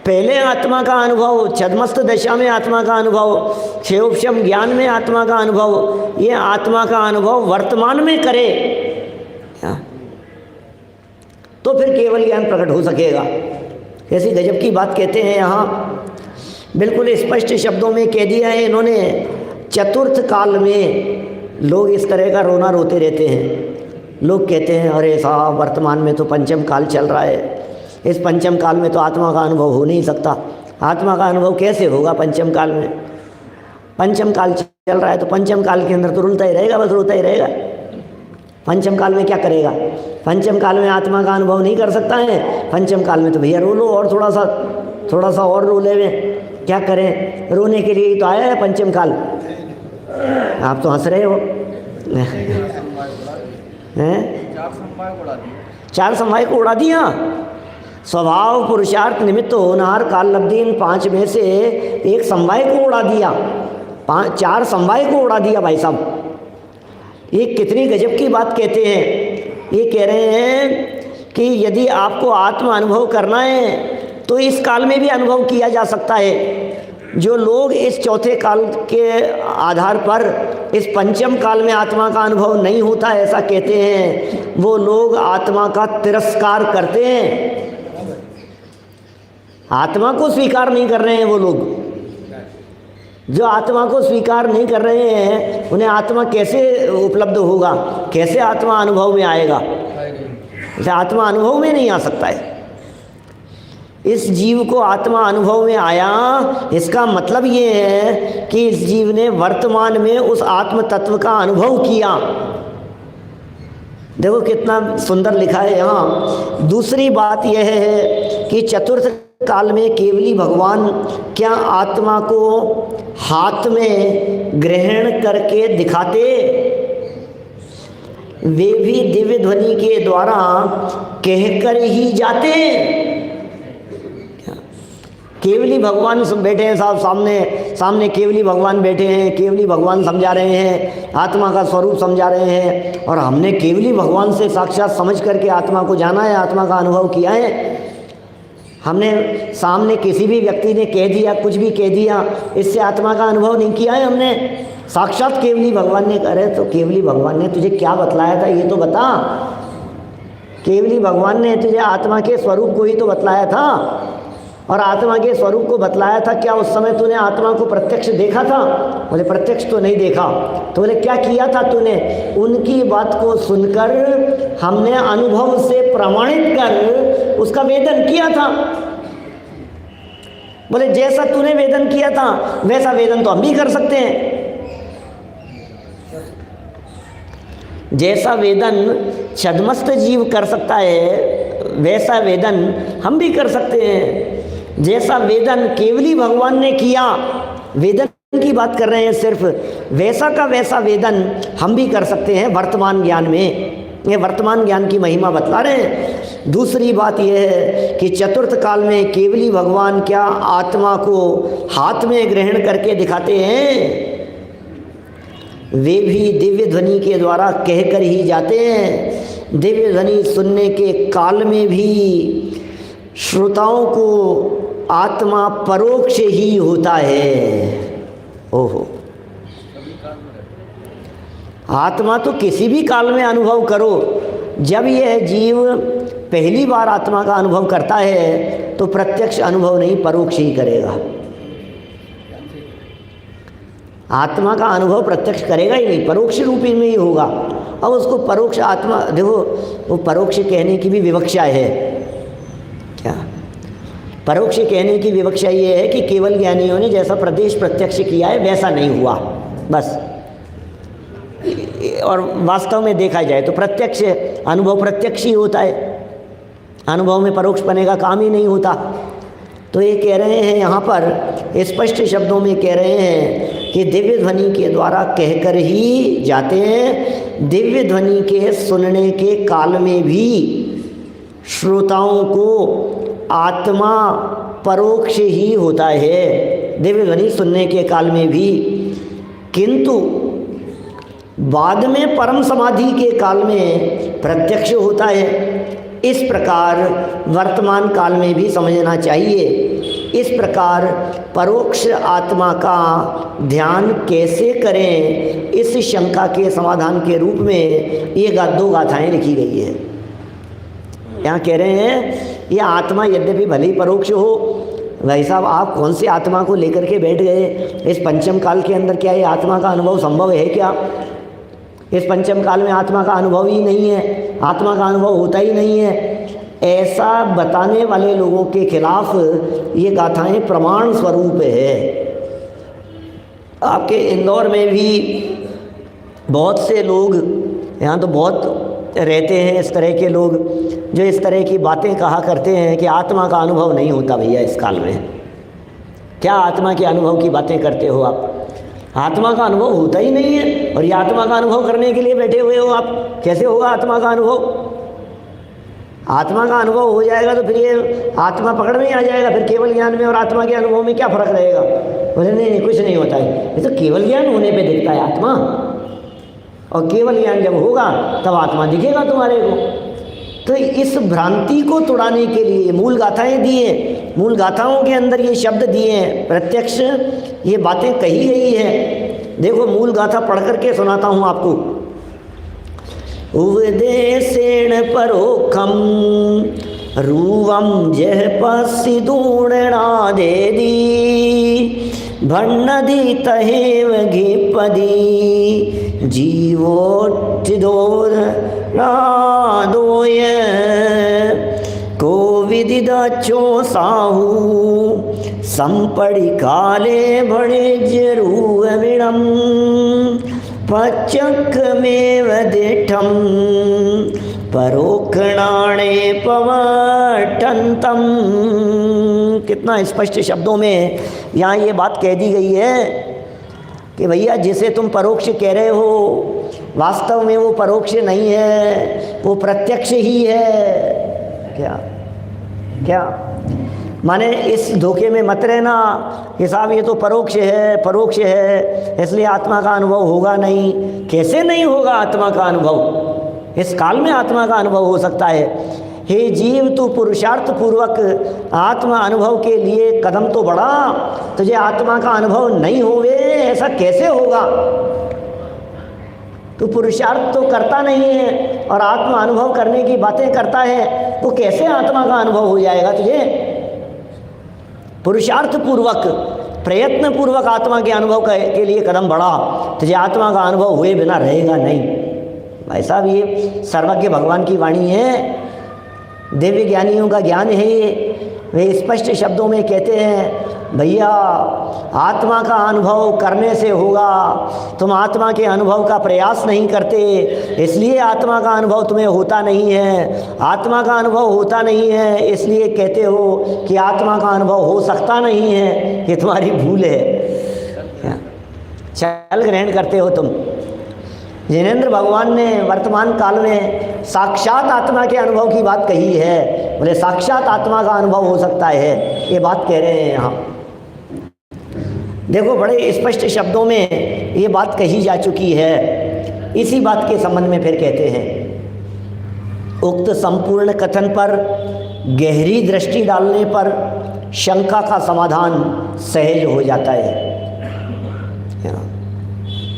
पहले आत्मा का अनुभव, छद्मस्त दशा में आत्मा का अनुभव, क्षेयोपशम ज्ञान में आत्मा का अनुभव, ये आत्मा का अनुभव वर्तमान में करे तो फिर केवल ज्ञान प्रकट हो सकेगा। कैसी गजब की बात कहते हैं यहाँ, बिल्कुल स्पष्ट शब्दों में कह दिया है इन्होंने। चतुर्थ काल में लोग इस तरह का रोना रोते रहते हैं। लोग कहते हैं अरे साहब वर्तमान में तो पंचम काल चल रहा है, इस पंचम काल में तो आत्मा का अनुभव हो नहीं सकता। आत्मा का अनुभव कैसे होगा पंचम काल में? पंचम काल चल रहा है तो पंचम काल के अंदर तो रुलता ही रहेगा, बस रोता ही रहेगा। पंचम काल में क्या करेगा? पंचम काल में आत्मा का अनुभव नहीं कर सकता है। पंचम काल में तो भैया रो लो और थोड़ा सा और रो ले। क्या करें, रोने के लिए ही तो आया है पंचम काल। आप तो हंस रहे हो हैं? चार समवाय को उड़ा दिया। स्वभाव पुरुषार्थ निमित्त होनहार काल लब्धि इन 5 में से एक समवाय को उड़ा दिया, 4 समवाय को उड़ा दिया भाई साहब। ये कितनी गजब की बात कहते हैं। ये कह रहे हैं कि यदि आपको आत्म अनुभव करना है तो इस काल में भी अनुभव किया जा सकता है। जो लोग इस चौथे काल के आधार पर इस पंचम काल में आत्मा का अनुभव नहीं होता ऐसा कहते हैं, वो लोग आत्मा का तिरस्कार करते हैं, आत्मा को स्वीकार नहीं कर रहे हैं। वो लोग जो आत्मा को स्वीकार नहीं कर रहे हैं उन्हें आत्मा कैसे उपलब्ध होगा, कैसे आत्मा अनुभव में आएगा? जैसे आत्मा अनुभव में नहीं आ सकता है। इस जीव को आत्मा अनुभव में आया, इसका मतलब ये है कि इस जीव ने वर्तमान में उस आत्म तत्व का अनुभव किया। देखो कितना सुंदर लिखा है यहाँ। दूसरी बात यह है कि चतुर्थ काल में केवली भगवान क्या आत्मा को हाथ में ग्रहण करके दिखाते, वे भी दिव्य ध्वनि के द्वारा कहकर ही जाते। केवली भगवान बैठे हैं साहब, सामने केवली भगवान बैठे हैं, केवली भगवान समझा रहे हैं, आत्मा का स्वरूप समझा रहे हैं, और हमने केवली भगवान से साक्षात समझ करके आत्मा को जाना है, आत्मा का अनुभव किया है। हमने सामने किसी भी व्यक्ति ने कह दिया, कुछ भी कह दिया, इससे आत्मा का अनुभव नहीं किया है हमने। साक्षात केवली भगवान ने करे, तो केवली भगवान ने तुझे क्या बतलाया था ये तो बता। केवली भगवान ने तुझे आत्मा के स्वरूप को ही तो बतलाया था, और आत्मा के स्वरूप को बतलाया था। क्या उस समय तूने आत्मा को प्रत्यक्ष देखा था? बोले प्रत्यक्ष तो नहीं देखा। तो बोले क्या किया था तूने? उनकी बात को सुनकर हमने अनुभव से प्रमाणित कर उसका वेदन किया था। बोले जैसा तूने वेदन किया था वैसा वेदन तो हम भी कर सकते हैं। जैसा वेदन छद्मस्त जीव कर सकता है वैसा वेदन हम भी कर सकते हैं। जैसा वेदन केवली भगवान ने किया, वेदन की बात कर रहे हैं सिर्फ, वैसा का वैसा वेदन हम भी कर सकते हैं वर्तमान ज्ञान में। ये वर्तमान ज्ञान की महिमा बतला रहे हैं। दूसरी बात यह है कि चतुर्थ काल में केवली भगवान क्या आत्मा को हाथ में ग्रहण करके दिखाते हैं, वे भी दिव्य ध्वनि के द्वारा कहकर ही जाते हैं। दिव्य ध्वनि सुनने के काल में भी श्रोताओं को आत्मा परोक्ष ही होता है। ओहो, आत्मा तो किसी भी काल में अनुभव करो, जब यह जीव पहली बार आत्मा का अनुभव करता है तो प्रत्यक्ष अनुभव नहीं, परोक्ष ही करेगा। आत्मा का अनुभव प्रत्यक्ष करेगा ही नहीं, परोक्ष रूपी में ही होगा। अब उसको परोक्ष आत्मा, देखो वो परोक्ष कहने की भी विवक्षा है। क्या परोक्ष कहने की विवक्षा ये है कि केवल ज्ञानियों ने जैसा प्रदेश प्रत्यक्ष किया है वैसा नहीं हुआ बस। और वास्तव में देखा जाए तो प्रत्यक्ष अनुभव प्रत्यक्ष ही होता है, अनुभव में परोक्ष बने का काम ही नहीं होता। तो ये कह रहे हैं यहाँ पर स्पष्ट शब्दों में कह रहे हैं कि दिव्य ध्वनि के द्वारा कहकर ही जाते हैं। दिव्य ध्वनि के सुनने के काल में भी श्रोताओं को आत्मा परोक्ष ही होता है, दिव्य ध्वनि सुनने के काल में भी, किंतु बाद में परम समाधि के काल में प्रत्यक्ष होता है। इस प्रकार वर्तमान काल में भी समझना चाहिए। इस प्रकार परोक्ष आत्मा का ध्यान कैसे करें, इस शंका के समाधान के रूप में ये 2 गाथाएं लिखी गई है। यहाँ कह रहे हैं ये आत्मा यद्यपि भले ही परोक्ष हो, भाई साहब आप कौन सी आत्मा को लेकर के बैठ गए? इस पंचम काल के अंदर क्या ये आत्मा का अनुभव संभव है क्या? इस पंचम काल में आत्मा का अनुभव ही नहीं है, आत्मा का अनुभव होता ही नहीं है। ऐसा बताने वाले लोगों के खिलाफ ये गाथाएं प्रमाण स्वरूप है। आपके इंदौर में भी बहुत से लोग, यहाँ तो बहुत रहते हैं इस तरह के लोग जो इस तरह की बातें कहा करते हैं कि आत्मा का अनुभव नहीं होता भैया इस काल में। क्या आत्मा के अनुभव की बातें करते हो आप? आत्मा का अनुभव होता ही नहीं है, और ये आत्मा का अनुभव करने के लिए बैठे हुए हो आप। कैसे होगा आत्मा का अनुभव? आत्मा का अनुभव हो जाएगा तो फिर ये आत्मा पकड़ में ही आ जाएगा, फिर केवल ज्ञान में और आत्मा के अनुभव में क्या फ़र्क रहेगा? बोले नहीं कुछ नहीं होता है, ये तो केवल ज्ञान होने पे दिखता है आत्मा, और केवल ज्ञान जब होगा तब आत्मा दिखेगा तुम्हारे को। तो इस भ्रांति को तोड़ाने के लिए मूल गाथाएं दी हैं, मूल गाथाओं के अंदर ये शब्द दिए हैं, प्रत्यक्ष ये बातें कही गई है। देखो मूल गाथा पढ़ करके सुनाता हूँ आपको। उपदेशेण परोक्षम रूवम जह पसिदूर्णादेदी भन्नदि तहेव घिपदी जीवोचिदोय को विदिदच्छो साहू संपड़ी काले बड़े जरूविणम पचकमेव दिठम परोक्षणाणे पवटंतम। कितना स्पष्ट शब्दों में यहाँ ये बात कह दी गई है कि भैया जिसे तुम परोक्ष कह रहे हो वास्तव में वो परोक्ष नहीं है, वो प्रत्यक्ष ही है। क्या माने इस धोखे में मत रहना कि साहब ये तो परोक्ष है इसलिए आत्मा का अनुभव होगा नहीं। कैसे नहीं होगा आत्मा का अनुभव? इस काल में आत्मा का अनुभव हो सकता है। हे जीव, तू पुरुषार्थ पूर्वक आत्मा अनुभव के लिए कदम तो बढ़ा, तुझे आत्मा का अनुभव नहीं होवे ऐसा कैसे होगा? तू पुरुषार्थ तो करता नहीं है और आत्मा अनुभव करने की बातें करता है, तो कैसे आत्मा का अनुभव हो जाएगा तुझे? पुरुषार्थ पूर्वक प्रयत्न पूर्वक आत्मा के अनुभव के लिए कदम बढ़ा, तुझे आत्मा का अनुभव हुए बिना रहेगा नहीं। भाई साहब ये सर्वज्ञ भगवान की वाणी है, दिव्य ज्ञानियों का ज्ञान है ये। वे स्पष्ट शब्दों में कहते हैं भैया आत्मा का अनुभव करने से होगा, तुम आत्मा के अनुभव का प्रयास नहीं करते इसलिए आत्मा का अनुभव तुम्हें होता नहीं है। आत्मा का अनुभव होता नहीं है इसलिए कहते हो कि आत्मा का अनुभव हो सकता नहीं है, ये तुम्हारी भूल है। छल ग्रहण करते हो तुम। जिनेंद्र भगवान ने वर्तमान काल में साक्षात आत्मा के अनुभव की बात कही है, बोले साक्षात आत्मा का अनुभव हो सकता है, ये बात कह रहे हैं यहाँ। देखो बड़े स्पष्ट शब्दों में ये बात कही जा चुकी है। इसी बात के संबंध में फिर कहते हैं उक्त संपूर्ण कथन पर गहरी दृष्टि डालने पर शंका का समाधान सहज हो जाता है।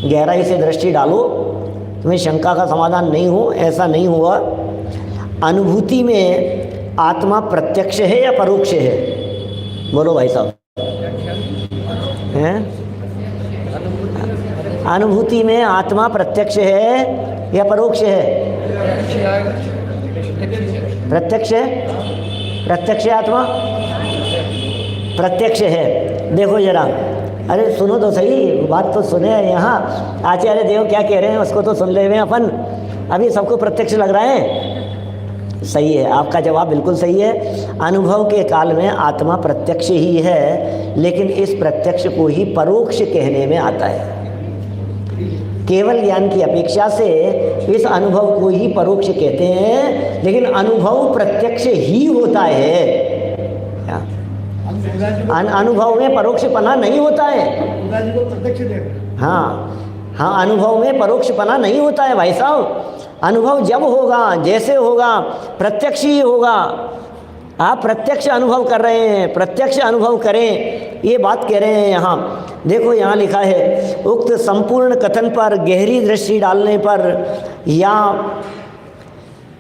गहराई से दृष्टि डालो, तुम्हें शंका का समाधान नहीं हो, ऐसा नहीं हुआ। अनुभूति में आत्मा प्रत्यक्ष है या परोक्ष है? बोलो भाई साहब। हैं? अनुभूति में आत्मा प्रत्यक्ष है या परोक्ष है? प्रत्यक्ष है। प्रत्यक्ष है आत्मा, प्रत्यक्ष है। देखो जरा, अरे सुनो तो सही, बात तो सुने यहाँ। आचार्य देव क्या कह रहे हैं उसको तो सुन ले हुए अपन। अभी सबको प्रत्यक्ष लग रहा है। सही है, आपका जवाब बिल्कुल सही है। अनुभव के काल में आत्मा प्रत्यक्ष ही है, लेकिन इस प्रत्यक्ष को ही परोक्ष कहने में आता है। केवल ज्ञान की अपेक्षा से इस अनुभव को ही परोक्ष कहते हैं, लेकिन अनुभव प्रत्यक्ष ही होता है। अनुभव में परोक्षपना नहीं होता है। हाँ, अनुभव में परोक्षपना नहीं होता है भाई साहब। अनुभव जब होगा, जैसे होगा, प्रत्यक्ष ही होगा। आप प्रत्यक्ष अनुभव कर रहे हैं, प्रत्यक्ष अनुभव करें, ये बात कह रहे हैं यहाँ। देखो यहाँ लिखा है उक्त संपूर्ण कथन पर गहरी दृष्टि डालने पर या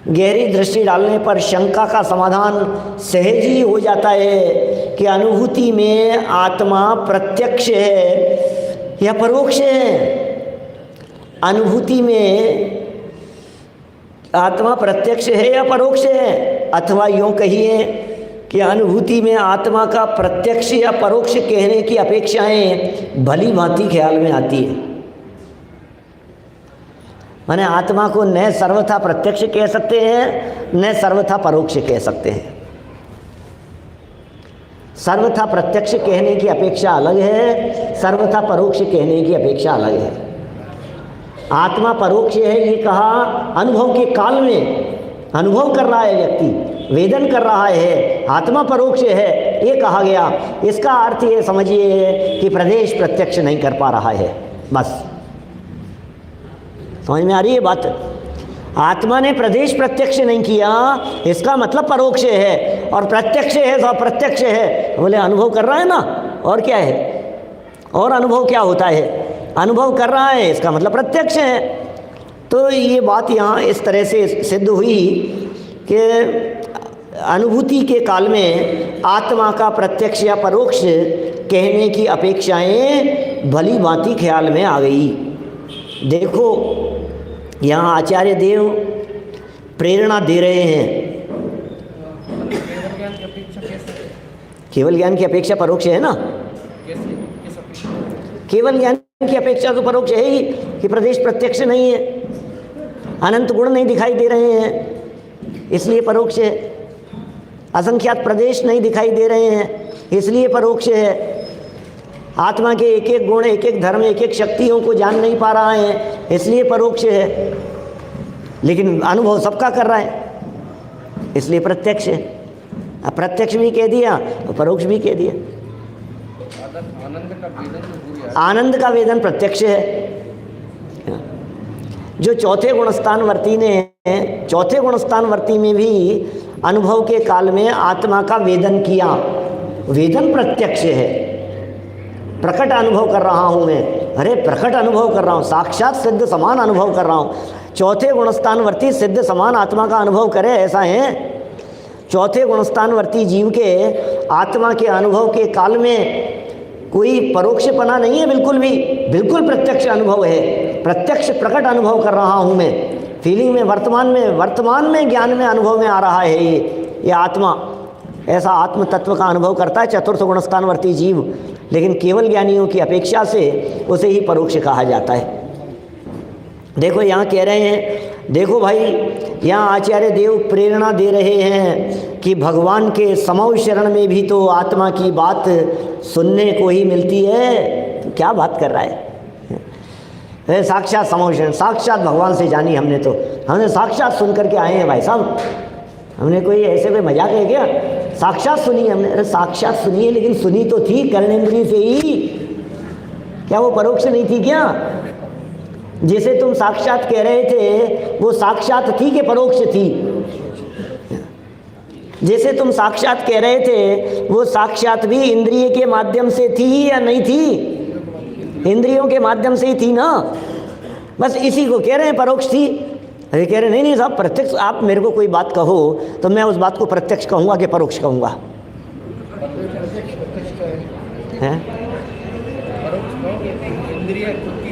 गहरी दृष्टि डालने पर शंका का समाधान सहज ही हो जाता है कि अनुभूति में आत्मा प्रत्यक्ष है या परोक्ष है। अनुभूति में आत्मा प्रत्यक्ष है या परोक्ष है, अथवा यूँ कहिए कि अनुभूति में आत्मा का प्रत्यक्ष या परोक्ष कहने की अपेक्षाएं भली भांति ख्याल में आती है। माने आत्मा को न सर्वथा प्रत्यक्ष कह सकते हैं, न सर्वथा परोक्ष कह सकते हैं। सर्वथा प्रत्यक्ष कहने की अपेक्षा अलग है, सर्वथा परोक्ष कहने की अपेक्षा अलग है। आत्मा परोक्ष है ये कहा अनुभव के काल में, अनुभव कर रहा है व्यक्ति, वेदन कर रहा है, आत्मा परोक्ष है, ये कहा गया। इसका अर्थ ये समझिए कि प्रदेश प्रत्यक्ष नहीं कर पा रहा है, बस। समझ में आ रही है बात? आत्मा ने प्रदेश प्रत्यक्ष नहीं किया, इसका मतलब परोक्ष है, और प्रत्यक्ष है तो प्रत्यक्ष है, बोले अनुभव कर रहा है ना, और क्या है? और अनुभव क्या होता है? अनुभव कर रहा है, इसका मतलब प्रत्यक्ष है। तो ये बात यहाँ इस तरह से सिद्ध हुई कि अनुभूति के काल में आत्मा का प्रत्यक्ष या परोक्ष कहने की अपेक्षाएं भली भांति ख्याल में आ गई। देखो यहाँ आचार्य देव प्रेरणा दे रहे हैं। केवल ज्ञान की अपेक्षा कैसे? केवल ज्ञान की अपेक्षा परोक्ष है ना? कैसे? किस अपेक्षा? केवल ज्ञान की अपेक्षा तो परोक्ष है ही कि प्रदेश प्रत्यक्ष नहीं है, अनंत गुण नहीं दिखाई दे रहे हैं, इसलिए परोक्ष है। असंख्यात प्रदेश नहीं दिखाई दे रहे हैं, इसलिए परोक्ष है। आत्मा के एक एक गुण, एक एक धर्म, एक एक शक्तियों को जान नहीं पा रहा है, इसलिए परोक्ष है। लेकिन अनुभव सबका कर रहा है, इसलिए प्रत्यक्ष है। अब प्रत्यक्ष भी कह दिया तो परोक्ष भी कह दिया। आनंद का वेदन तो पूरी है। आनंद का वेदन प्रत्यक्ष है। जो चौथे गुणस्थानवर्ती ने, चौथे गुणस्थानवर्ती में भी अनुभव के काल में आत्मा का वेदन किया, वेदन प्रत्यक्ष है। प्रकट अनुभव कर रहा हूँ मैं, अरे प्रकट अनुभव कर रहा हूँ, साक्षात सिद्ध समान अनुभव कर रहा हूँ। चौथे गुणस्थानवर्ती सिद्ध समान आत्मा का अनुभव करे, ऐसा है? चौथे गुणस्थानवर्ती जीव के आत्मा के अनुभव के काल में कोई परोक्षपना नहीं है, बिल्कुल भी, बिल्कुल प्रत्यक्ष अनुभव है। प्रत्यक्ष प्रकट अनुभव कर रहा हूँ मैं, फीलिंग में, वर्तमान में ज्ञान में, अनुभव में आ रहा है ये आत्मा। ऐसा आत्म तत्व का अनुभव करता है चतुर्थ गुणस्थानवर्ती जीव, लेकिन केवल ज्ञानियों की अपेक्षा से उसे ही परोक्ष कहा जाता है। देखो यहाँ कह रहे हैं, देखो भाई यहाँ आचार्य देव प्रेरणा दे रहे हैं कि भगवान के समव शरण में भी तो आत्मा की बात सुनने को ही मिलती है। तो क्या बात कर रहा है? साक्षात समव शरण, साक्षात भगवान से जानी हमने, तो हमने साक्षात सुन करके आए हैं भाई साहब। हमने कोई ऐसे कोई मजाक है क्या? साक्षात सुनी हमने। अरे साक्षात सुनी है, लेकिन सुनी तो थी कर्णेंद्रिय से ही, क्या वो परोक्ष नहीं थी क्या? जिसे तुम साक्षात कह रहे थे वो साक्षात थी कि परोक्ष थी? जैसे तुम साक्षात कह रहे थे वो साक्षात भी इंद्रिय के माध्यम से थी या नहीं थी? इंद्रियों के माध्यम से ही थी ना। बस इसी को कह रहे हैं परोक्ष थी। अरे कह रहे नहीं साहब प्रत्यक्ष, आप मेरे को कोई बात कहो तो मैं उस बात को प्रत्यक्ष कहूँगा कि परोक्ष कहूँगा?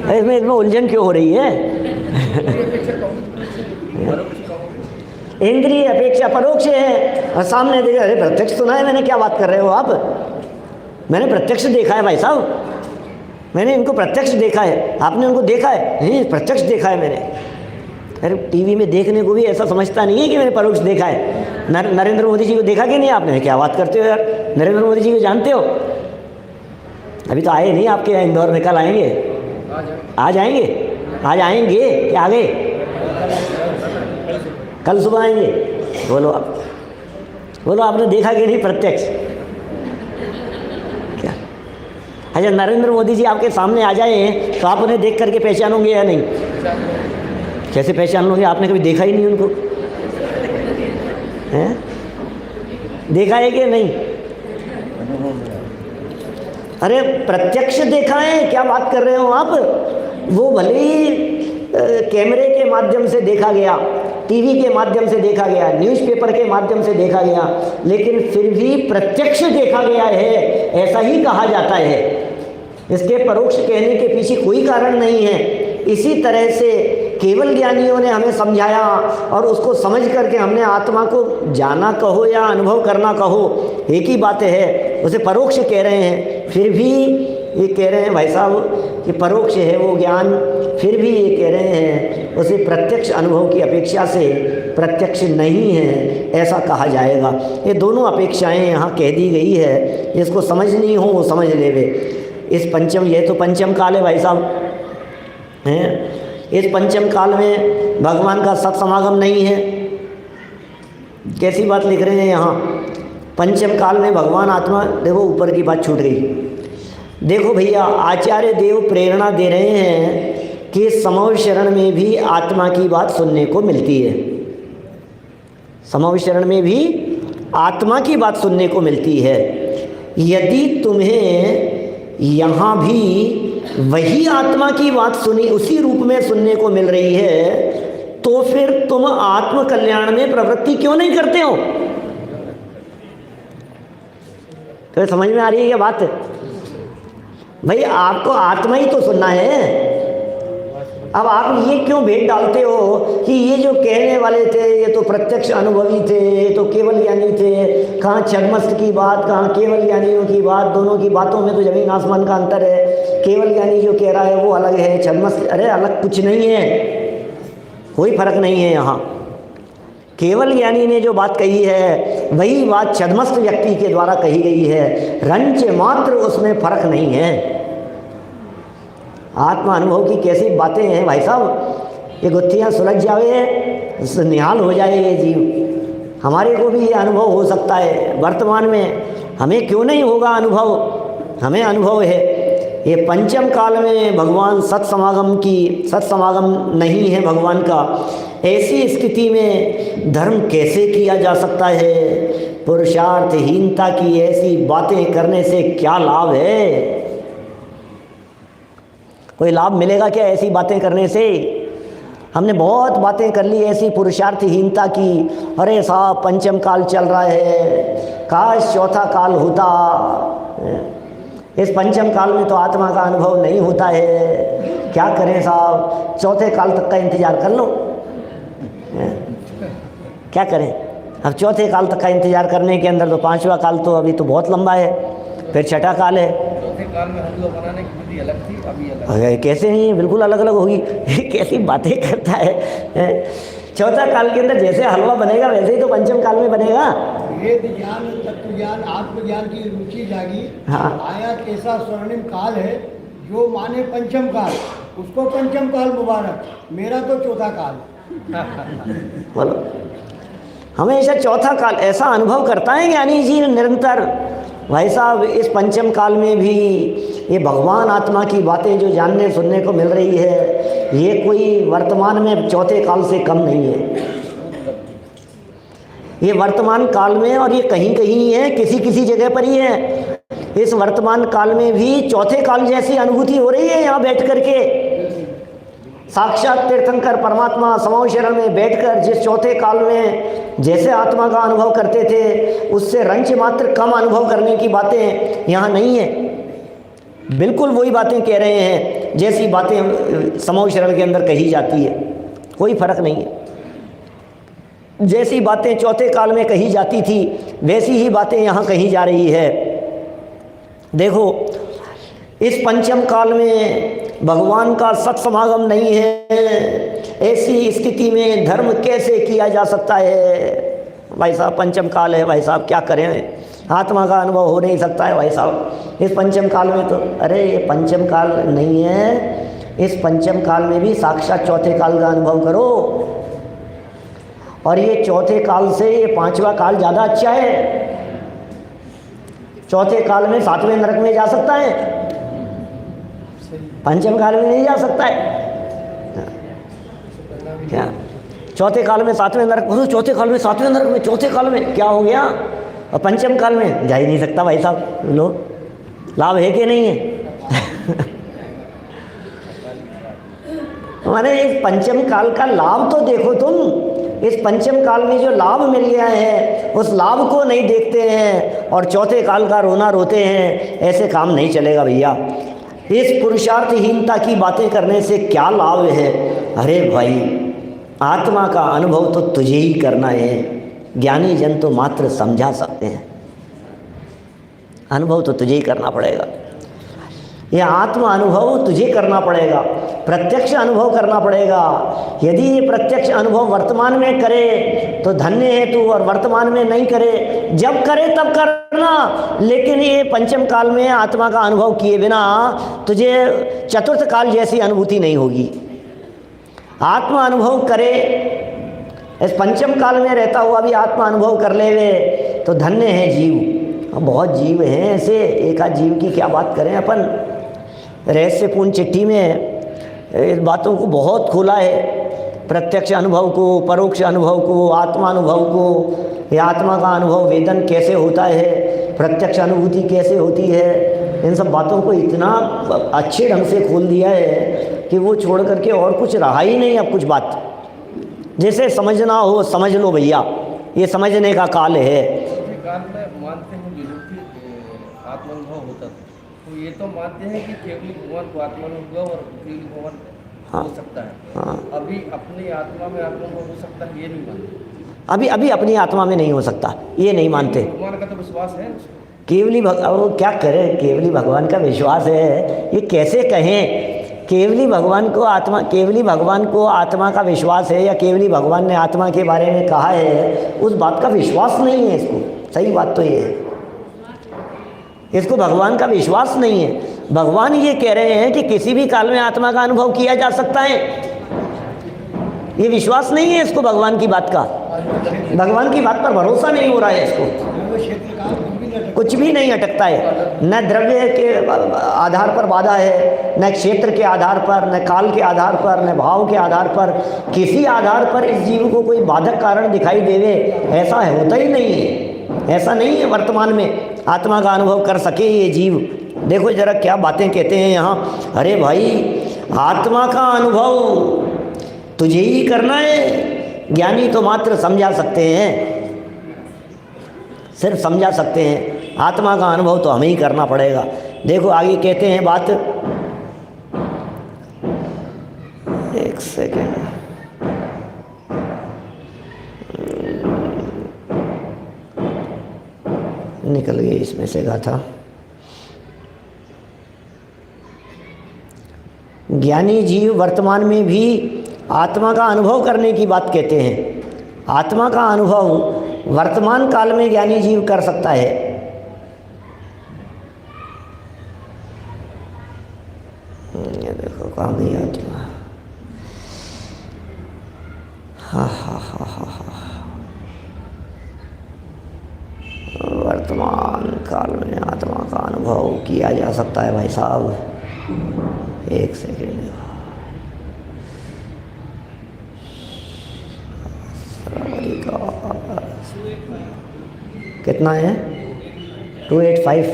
इसमें उलझन क्यों हो रही है? इंद्रिय अपेक्षा परोक्ष है, और सामने देखा, अरे प्रत्यक्ष सुना है मैंने, क्या बात कर रहे हो आप? मैंने प्रत्यक्ष देखा है भाई साहब, मैंने इनको प्रत्यक्ष देखा है। आपने उनको देखा है? नहीं, प्रत्यक्ष देखा है मैंने। अरे टीवी में देखने को भी ऐसा समझता नहीं है कि मैंने परोक्ष देखा है। नरेंद्र मोदी जी को देखा कि नहीं आपने? क्या बात करते हो यार, नरेंद्र मोदी जी को जानते हो? अभी तो आए नहीं आपके यहाँ इंदौर में, कल आएंगे? आ जाएंगे? आज आएंगे कि आ गए? कल सुबह आएंगे? बोलो आप, बोलो आपने देखा कि नहीं प्रत्यक्ष? क्या? अच्छा नरेंद्र मोदी जी आपके सामने आ जाए तो आप उन्हें देख करके पहचानोगे या नहीं? कैसे पहचान लोगे? आपने कभी देखा ही नहीं उनको, हैं? देखा है कि नहीं? अरे प्रत्यक्ष देखा है, क्या बात कर रहे हो आप? वो भले ही कैमरे के माध्यम से देखा गया, टीवी के माध्यम से देखा गया, न्यूज़पेपर के माध्यम से देखा गया, लेकिन फिर भी प्रत्यक्ष देखा गया है, ऐसा ही कहा जाता है। इसके परोक्ष कहने के पीछे कोई कारण नहीं है। इसी तरह से केवल ज्ञानियों ने हमें समझाया और उसको समझ करके हमने आत्मा को जाना कहो या अनुभव करना कहो, एक ही बात है, उसे परोक्ष कह रहे हैं। फिर भी ये कह रहे हैं भाई साहब कि परोक्ष है वो ज्ञान, फिर भी ये कह रहे हैं उसे प्रत्यक्ष अनुभव की अपेक्षा से प्रत्यक्ष नहीं है, ऐसा कहा जाएगा। ये दोनों अपेक्षाएं यहाँ कह दी गई है, जिसको समझनी हो वो समझ लेवे। इस पंचम, ये तो पंचम काल है भाई साहब हैं, इस पंचम काल में भगवान का सत्समागम नहीं है, कैसी बात लिख रहे हैं यहाँ, पंचम काल में भगवान आत्मा, देखो ऊपर की बात छूट गई। देखो भैया, आचार्य देव प्रेरणा दे रहे हैं कि समव शरण में भी आत्मा की बात सुनने को मिलती है। समव शरण में भी आत्मा की बात सुनने को मिलती है। यदि तुम्हें यहाँ भी वही आत्मा की बात सुनी उसी रूप में सुनने को मिल रही है, तो फिर तुम आत्म कल्याण में प्रवृत्ति क्यों नहीं करते हो? तो समझ में आ रही है ये बात? भाई आपको आत्मा ही तो सुनना है। अब आप ये क्यों भेद डालते हो कि ये जो कहने वाले थे ये तो प्रत्यक्ष अनुभवी थे, ये तो केवल ज्ञानी थे। कहाँ छद्मस्त की बात, कहाँ केवल ज्ञानियों की बात, दोनों की बातों में तो जमीन आसमान का अंतर है। केवल ज्ञानी जो कह रहा है वो अलग है, छद्मस्त, अरे अलग कुछ नहीं है, कोई फर्क नहीं है यहाँ। केवल ज्ञानी ने जो बात कही है वही बात छद्मस्त व्यक्ति के द्वारा कही गई है, रंच मात्र उसमें फर्क नहीं है। आत्मा अनुभव की कैसी बातें हैं भाई साहब, ये गुत्थियाँ सुलझ जावे, निहाल हो जाए ये जीव। हमारे को भी ये अनुभव हो सकता है वर्तमान में, हमें क्यों नहीं होगा अनुभव? हमें अनुभव है। ये पंचम काल में भगवान सत्समागम नहीं है भगवान का। ऐसी स्थिति में धर्म कैसे किया जा सकता है? पुरुषार्थहीनता की ऐसी बातें करने से क्या लाभ है? कोई लाभ मिलेगा क्या ऐसी बातें करने से? हमने बहुत बातें कर ली ऐसी पुरुषार्थहीनता की। अरे साहब पंचम काल चल रहा है, काश चौथा काल होता। इस पंचम काल में तो आत्मा का अनुभव नहीं होता है। क्या करें साहब, चौथे काल तक का इंतज़ार कर लो। क्या करें अब? चौथे काल तक का इंतज़ार करने के अंदर तो पांचवा काल तो अभी तो बहुत लंबा है, फिर छठा काल है। चौथे काल में हलवा बनाने की विधि अलग थी, अभी अलग। अरे कैसे नहीं, बिल्कुल अलग अलग होगी। कैसी बातें करता है। चौथा काल के अंदर जैसे हलवा बनेगा वैसे ही तो पंचम काल में बनेगा। वेद ज्ञान, तत्व ज्ञान, आत्मज्ञान की रुचि जागी। हाँ। आया कैसा स्वर्णिम काल है जो माने पंचम काल, उसको पंचम काल मुबारक, मेरा तो चौथा काल। बोलो, हमेशा चौथा काल ऐसा अनुभव करता है ज्ञानी जी निरंतर। भाई साहब इस पंचम काल में भी ये भगवान आत्मा की बातें जो जानने सुनने को मिल रही है, ये कोई वर्तमान में चौथे काल से कम नहीं है। ये वर्तमान काल में, और ये कहीं कहीं है, किसी किसी जगह पर ही है। इस वर्तमान काल में भी चौथे काल जैसी अनुभूति हो रही है। यहाँ बैठ करके साक्षात तीर्थंकर परमात्मा समव शरण में बैठकर जिस चौथे काल में जैसे आत्मा का अनुभव करते थे, उससे रंच मात्र कम अनुभव करने की बातें यहाँ नहीं है। बिल्कुल वही बातें कह रहे हैं जैसी बातें समव शरण के अंदर कही जाती है, कोई फर्क नहीं है। जैसी बातें चौथे काल में कही जाती थी वैसी ही बातें यहाँ कही जा रही है। देखो इस पंचम काल में भगवान का सत्समागम नहीं है, ऐसी स्थिति में धर्म कैसे किया जा सकता है? भाई साहब पंचम काल है, भाई साहब क्या करें, आत्मा का अनुभव हो नहीं सकता है भाई साहब इस पंचम काल में तो। अरे ये पंचम काल नहीं है, इस पंचम काल में भी साक्षात चौथे काल का अनुभव करो। और ये चौथे काल से ये पांचवा काल ज़्यादा अच्छा है। चौथे काल में सातवें नरक में जा सकता है, पंचम काल में नहीं जा सकता है। क्या चौथे काल में सातवें नरक, चौथे काल में सातवें नरक में, चौथे काल में क्या हो गया? और पंचम काल में जा ही नहीं सकता भाई साहब। लो लाभ है कि नहीं है? हमारे इस पंचम काल का लाभ तो देखो तुम। इस पंचम काल में जो लाभ मिल गया है उस लाभ को नहीं देखते हैं और चौथे काल का रोना रोते हैं। ऐसे काम नहीं चलेगा भैया। इस पुरुषार्थहीनता की बातें करने से क्या लाभ है? अरे भाई आत्मा का अनुभव तो तुझे ही करना है, ज्ञानी जन तो मात्र समझा सकते हैं, अनुभव तो तुझे ही करना पड़ेगा। यह आत्मा अनुभव तुझे करना पड़ेगा, प्रत्यक्ष अनुभव करना पड़ेगा। यदि ये प्रत्यक्ष अनुभव वर्तमान में करे तो धन्य है तू, और वर्तमान में नहीं करे, जब करे तब करना। लेकिन ये पंचम काल में आत्मा का अनुभव किए बिना तुझे चतुर्थ काल जैसी अनुभूति नहीं होगी। आत्मा अनुभव करे इस पंचम काल में रहता हुआ भी आत्मा अनुभव कर ले वे तो धन्य है जीव। बहुत जीव हैं ऐसे, एक आध जीव की क्या बात करें अपन। रहस्यपूर्ण चिट्ठी में इस बातों को बहुत खोला है, प्रत्यक्ष अनुभव को, परोक्ष अनुभव को, आत्मा अनुभव को, या आत्मा का अनुभव वेदन कैसे होता है, प्रत्यक्ष अनुभूति कैसे होती है, इन सब बातों को इतना अच्छे ढंग से खोल दिया है कि वो छोड़ करके और कुछ रहा ही नहीं। अब कुछ बात जैसे समझना हो समझ लो भैया, ये समझने का काल है। काल में मानते हैं विरोधी आत्मानुभव होता था, तो ये तो मानते हैं कि केवल भगवान को आत्मानुभव और केवल भगवान हो सकता है। हाँ, अभी अपनी आत्मा में आत्मानुभव हो सकता है, ये नहीं मानते। अभी अपनी आत्मा में नहीं हो सकता, ये नहीं मानते। भगवान का तो विश्वास है उसको। केवली वो क्या करें, केवली भगवान का विश्वास है, ये कैसे कहें। केवली भगवान को आत्मा, केवली भगवान को आत्मा का विश्वास है, या केवली भगवान ने आत्मा के बारे में कहा है, उस बात का विश्वास नहीं है इसको। सही बात तो ये है, इसको भगवान का विश्वास नहीं है। भगवान ये कह रहे हैं कि किसी भी काल में आत्मा का अनुभव किया जा सकता है, ये विश्वास नहीं है इसको भगवान की बात का। भगवान की बात पर भरोसा नहीं हो रहा है इसको, कुछ भी नहीं अटकता है। न द्रव्य के आधार पर बाधा है, न क्षेत्र के आधार पर, न काल के आधार पर, न भाव के आधार पर, किसी आधार पर इस जीव को कोई बाधक कारण दिखाई देवे, ऐसा होता ही नहीं है। ऐसा नहीं है वर्तमान में आत्मा का अनुभव कर सके ये जीव। देखो जरा क्या बातें कहते हैं यहाँ। अरे भाई, आत्मा का अनुभव तुझे ही करना है, ज्ञानी तो मात्र समझा सकते हैं, सिर्फ समझा सकते हैं, आत्मा का अनुभव तो हमें ही करना पड़ेगा। देखो आगे कहते हैं बात, एक सेकेंड, निकल गई इसमें से गाथा। ज्ञानी जीव वर्तमान में भी आत्मा का अनुभव करने की बात कहते हैं। आत्मा का अनुभव वर्तमान काल में ज्ञानी जीव कर सकता है। ये देखो कहाँ गई आत्मा। हाँ हाँ हाँ हाँ हाँ, वर्तमान काल में आत्मा का अनुभव किया जा सकता है भाई साहब। एक सेकेंड, कितना है 285।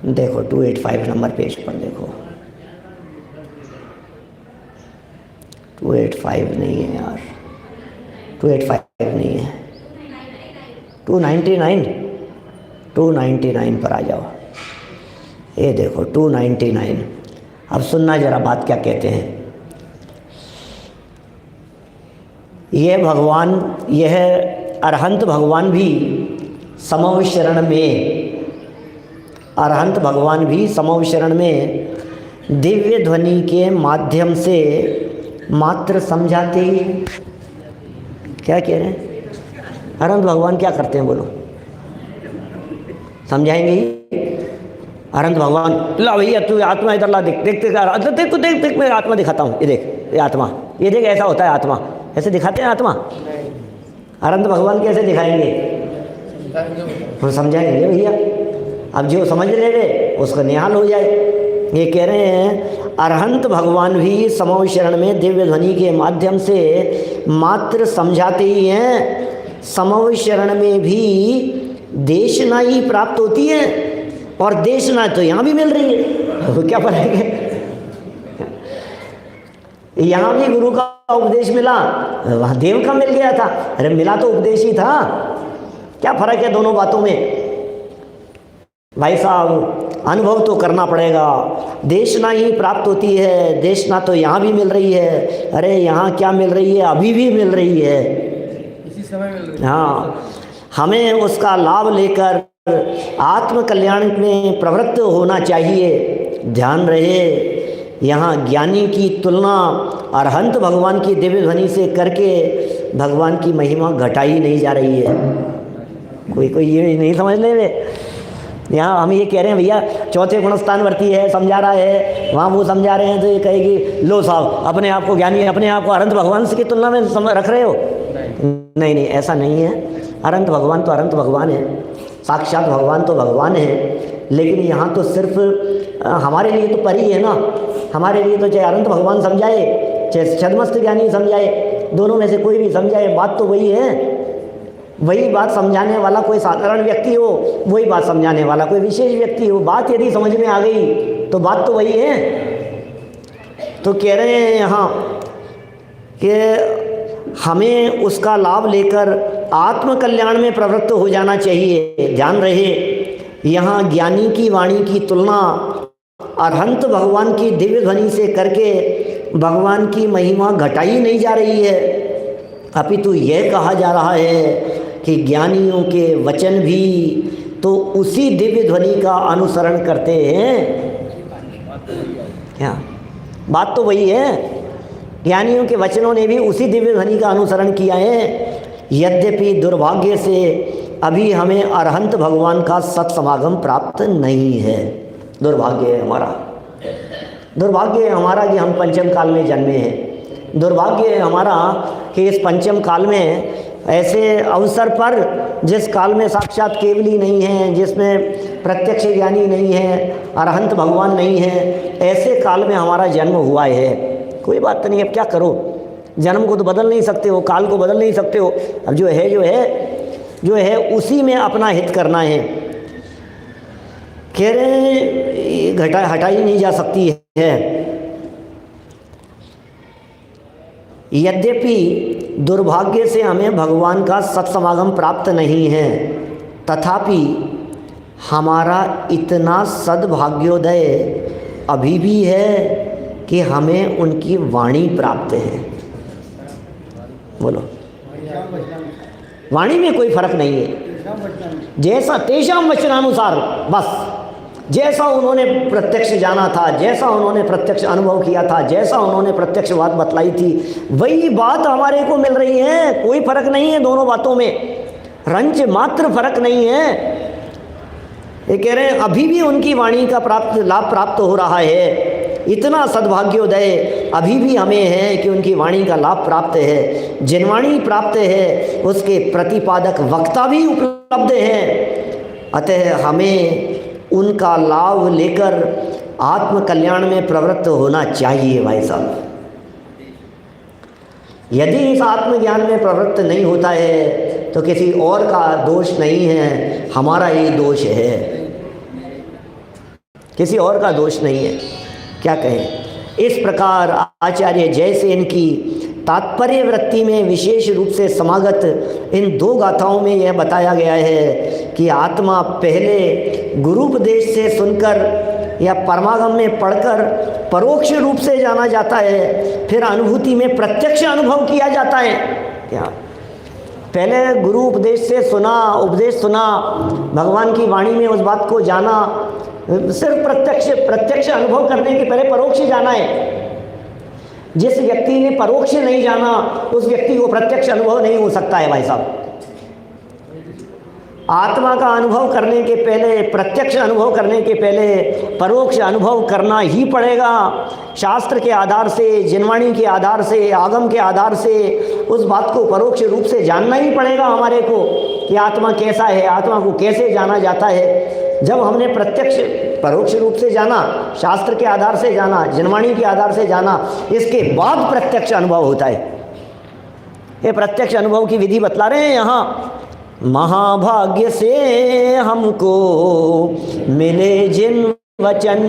देखो 285 नंबर पेज पर देखो, 285 नहीं है यार, 285 नहीं है, 299 पर आ जाओ। ये देखो 299। अब सुनना जरा बात क्या कहते हैं। यह भगवान, यह अरहंत भगवान भी समव शरण में, अरहंत भगवान भी समव शरण में दिव्य ध्वनि के माध्यम से मात्र समझाते ही। क्या कह रहे हैं? अरहंत भगवान क्या करते हैं बोलो? समझाएंगे ही। अरहंत भगवान, ला भैया तू आत्मा इधर ला, देख देख देख देख देख मैं आत्मा दिखाता हूँ, ये देख ये आत्मा, ये देख ऐसा होता है आत्मा, ऐसे दिखाते हैं आत्मा। अरहंत भगवान कैसे दिखाएंगे? हम समझाएंगे भैया। अब जो समझ ले रहे उसका निहाल हो जाए। ये कह रहे हैं अरहंत भगवान भी समव शरण में दिव्य ध्वनि के माध्यम से मात्र समझाते ही हैं। समव शरण में भी देशना ही प्राप्त होती है, और देशना तो यहाँ भी मिल रही है। तो क्या पढ़ेंगे? यहाँ भी गुरु का उपदेश मिला, वहाँ देव का मिल गया था। अरे मिला तो उपदेश ही था, क्या फर्क है दोनों बातों में? भाई साहब अनुभव तो करना पड़ेगा। देशना ही प्राप्त होती है, देशना तो यहाँ भी मिल रही है। अरे यहाँ क्या मिल रही है? अभी भी मिल रही है, इसी समय मिल रही है। हाँ, हमें उसका लाभ लेकर आत्म कल्याण में प्रवृत्त होना चाहिए। ध्यान रहे, यहाँ ज्ञानी की तुलना अरहंत भगवान की दिव्य ध्वनि से करके भगवान की महिमा घटाई नहीं जा रही है। कोई कोई ये नहीं समझ ले वे। यहाँ हम ये कह रहे हैं भैया चौथे गुणस्थानवर्ती है, समझा रहा है, वहाँ वो समझा रहे हैं तो ये कहेगी लो साहब अपने आप को ज्ञानी, अपने आप को अनंत भगवान से की तुलना में रख रहे हो। नहीं नहीं, ऐसा नहीं है। अनंत भगवान तो अनंत भगवान है, साक्षात भगवान तो भगवान है, लेकिन यहाँ तो सिर्फ हमारे लिए तो परी है ना। हमारे लिए तो चाहे अनंत भगवान समझाए चाहे छद्मस्त ज्ञानी समझाए, दोनों में से कोई भी समझाए, बात तो वही है। वही बात समझाने वाला कोई साधारण व्यक्ति हो, वही बात समझाने वाला कोई विशेष व्यक्ति हो, बात यदि समझ में आ गई तो बात तो वही है। तो कह रहे हैं यहाँ कि हमें उसका लाभ लेकर आत्म कल्याण में प्रवृत्त हो जाना चाहिए। ध्यान रहे, यहाँ ज्ञानी की वाणी की तुलना अरहंत भगवान की दिव्य ध्वनि से करके भगवान की महिमा घटाई नहीं जा रही है, अपितु यह कहा जा रहा है कि ज्ञानियों के वचन भी तो उसी दिव्य ध्वनि का अनुसरण करते हैं। क्या बात तो वही है, ज्ञानियों के वचनों ने भी उसी दिव्य ध्वनि का अनुसरण किया है। यद्यपि दुर्भाग्य से अभी हमें अरहंत भगवान का सत्समागम प्राप्त नहीं है। दुर्भाग्य है हमारा, दुर्भाग्य है हमारा कि हम पंचम काल में जन्मे हैं। दुर्भाग्य है हमारा कि इस पंचम काल में ऐसे अवसर पर, जिस काल में साक्षात केवली नहीं है, जिसमें प्रत्यक्ष ज्ञानी नहीं है, अरहंत भगवान नहीं है, ऐसे काल में हमारा जन्म हुआ है। कोई बात नहीं, अब क्या करो, जन्म को तो बदल नहीं सकते हो, काल को बदल नहीं सकते हो। अब जो है उसी में अपना हित करना है। कह रहे हैं हटाई नहीं जा सकती है। यद्यपि दुर्भाग्य से हमें भगवान का सत्समागम प्राप्त नहीं है, तथापि हमारा इतना सद्भाग्योदय अभी भी है कि हमें उनकी वाणी प्राप्त है। बोलो, वाणी में कोई फर्क नहीं है। जैसा तेषाम वचनानुसार, बस जैसा उन्होंने प्रत्यक्ष जाना था, जैसा उन्होंने प्रत्यक्ष अनुभव किया था, जैसा उन्होंने प्रत्यक्ष बात बतलाई थी, वही बात हमारे को मिल रही है। कोई फर्क नहीं है दोनों बातों में, रंच मात्र फर्क नहीं है। ये कह रहे हैं अभी भी उनकी वाणी का लाभ प्राप्त हो रहा है। इतना सद्भाग्योदय अभी भी हमें है कि उनकी वाणी का लाभ प्राप्त है। जिन वाणी प्राप्त है उसके प्रतिपादक वक्ता भी उपलब्ध हैं। अतः हमें उनका लाभ लेकर आत्म कल्याण में प्रवृत्त होना चाहिए। भाई साहब, यदि इस आत्मज्ञान में प्रवृत्त नहीं होता है तो किसी और का दोष नहीं है, हमारा ही दोष है, किसी और का दोष नहीं है। क्या कहें। इस प्रकार आचार्य जयसेन की तात्पर्य वृत्ति में विशेष रूप से समागत इन दो गाथाओं में यह बताया गया है कि आत्मा पहले गुरुपदेश से सुनकर या परमागम में पढ़कर परोक्ष रूप से जाना जाता है, फिर अनुभूति में प्रत्यक्ष अनुभव किया जाता है। क्या पहले गुरु उपदेश से सुना, उपदेश सुना, भगवान की वाणी में उस बात को जाना, सिर्फ प्रत्यक्ष अनुभव करने के पहले परोक्ष जाना है। जिस व्यक्ति ने परोक्ष नहीं जाना उस व्यक्ति को प्रत्यक्ष अनुभव नहीं हो सकता है। भाई साहब, आत्मा का अनुभव करने के पहले, प्रत्यक्ष अनुभव करने के पहले परोक्ष अनुभव करना ही पड़ेगा। शास्त्र के आधार से, जिनवाणी के आधार से, आगम के आधार से उस बात को परोक्ष रूप से जानना ही पड़ेगा हमारे को कि आत्मा कैसा है, आत्मा को कैसे जाना जाता है। जब हमने प्रत्यक्ष परोक्ष रूप से जाना, शास्त्र के आधार से जाना, जिनवाणी के आधार से जाना, इसके बाद प्रत्यक्ष अनुभव होता है। ये प्रत्यक्ष अनुभव की विधि बतला रहे हैं यहाँ। महाभाग्य से हमको मिले जिन वचन,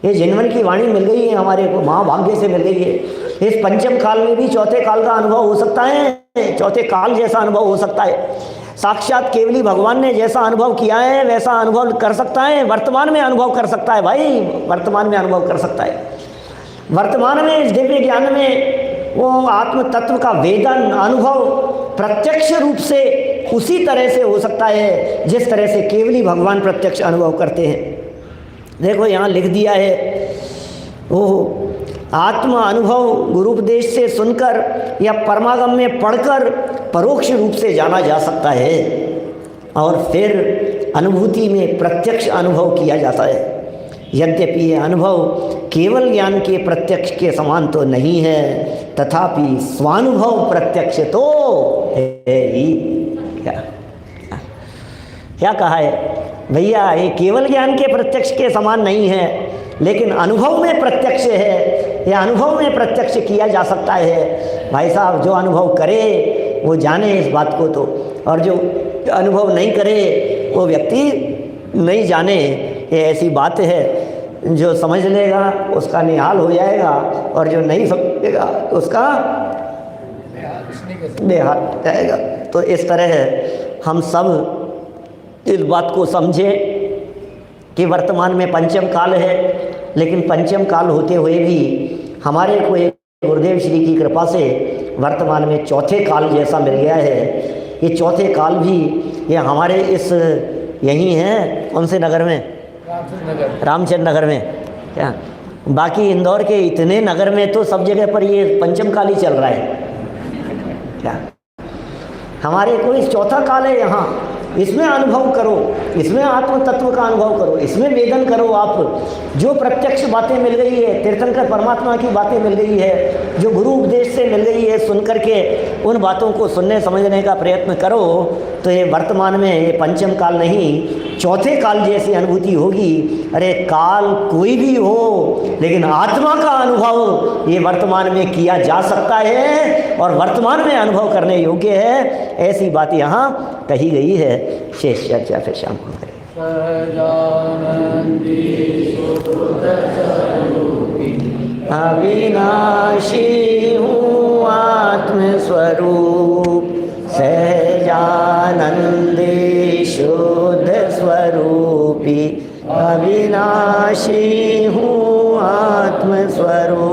ये जिनवन की वाणी मिल गई है हमारे को, महाभाग्य से मिल गई है। इस पंचम काल में भी चौथे काल का अनुभव हो सकता है, चौथे काल जैसा अनुभव हो सकता है। साक्षात केवली भगवान ने जैसा अनुभव किया है वैसा अनुभव कर सकता है, वर्तमान में अनुभव कर सकता है। भाई, वर्तमान में अनुभव कर सकता है। वर्तमान में इस दिव्य ज्ञान में वो आत्म तत्व का वेदन अनुभव प्रत्यक्ष रूप से उसी तरह से हो सकता है जिस तरह से केवली भगवान प्रत्यक्ष अनुभव करते हैं। देखो यहाँ लिख दिया है, वो आत्म अनुभव गुरुपदेश से सुनकर या परमागम में पढ़कर परोक्ष रूप से जाना जा सकता है, और फिर अनुभूति में प्रत्यक्ष अनुभव किया जाता है। यद्यपि ये अनुभव केवल ज्ञान के प्रत्यक्ष के समान तो नहीं है, तथापि स्वानुभव प्रत्यक्ष तो है ही। क्या कहा है भैया, ये केवल ज्ञान के प्रत्यक्ष के समान नहीं है, लेकिन अनुभव में प्रत्यक्ष है। यह अनुभव में प्रत्यक्ष किया जा सकता है। भाई साहब, जो अनुभव करे वो जाने इस बात को तो, और जो अनुभव नहीं करे वो व्यक्ति नहीं जाने। ये ऐसी बात है, जो समझ लेगा उसका निहाल हो जाएगा, और जो नहीं समझेगा उसका बेहाल जाएगा। तो इस तरह हम सब इस बात को समझें कि वर्तमान में पंचम काल है, लेकिन पंचम काल होते हुए भी हमारे को एक गुरुदेव श्री की कृपा से वर्तमान में चौथे काल जैसा मिल गया है। ये चौथे काल भी ये हमारे इस यहीं हैं, कौन से नगर में, रामचंद्र नगर में। क्या बाकी इंदौर के इतने नगर में तो सब जगह पर ये पंचम काल ही चल रहा है। क्या हमारे को इस चौथा काल है यहाँ, इसमें अनुभव करो, इसमें आत्म तत्व का अनुभव करो, इसमें वेदन करो। आप जो प्रत्यक्ष बातें मिल गई है, तीर्थंकर परमात्मा की बातें मिल गई है, जो गुरु उपदेश से मिल गई है, सुन करके उन बातों को सुनने समझने का प्रयत्न करो, तो ये वर्तमान में ये पंचम काल नहीं, चौथे काल जैसी अनुभूति होगी। अरे काल कोई भी हो, लेकिन आत्मा का अनुभव ये वर्तमान में किया जा सकता है और वर्तमान में अनुभव करने योग्य है। ऐसी बात यहाँ कही गई है। शेष चर्चा फिर शाम को करें। अविनाशी हूँ आत्मस्वरूप, सहजानंदी शुद्ध स्वरूपी। अविनाशी हूँ आत्मस्वरूप।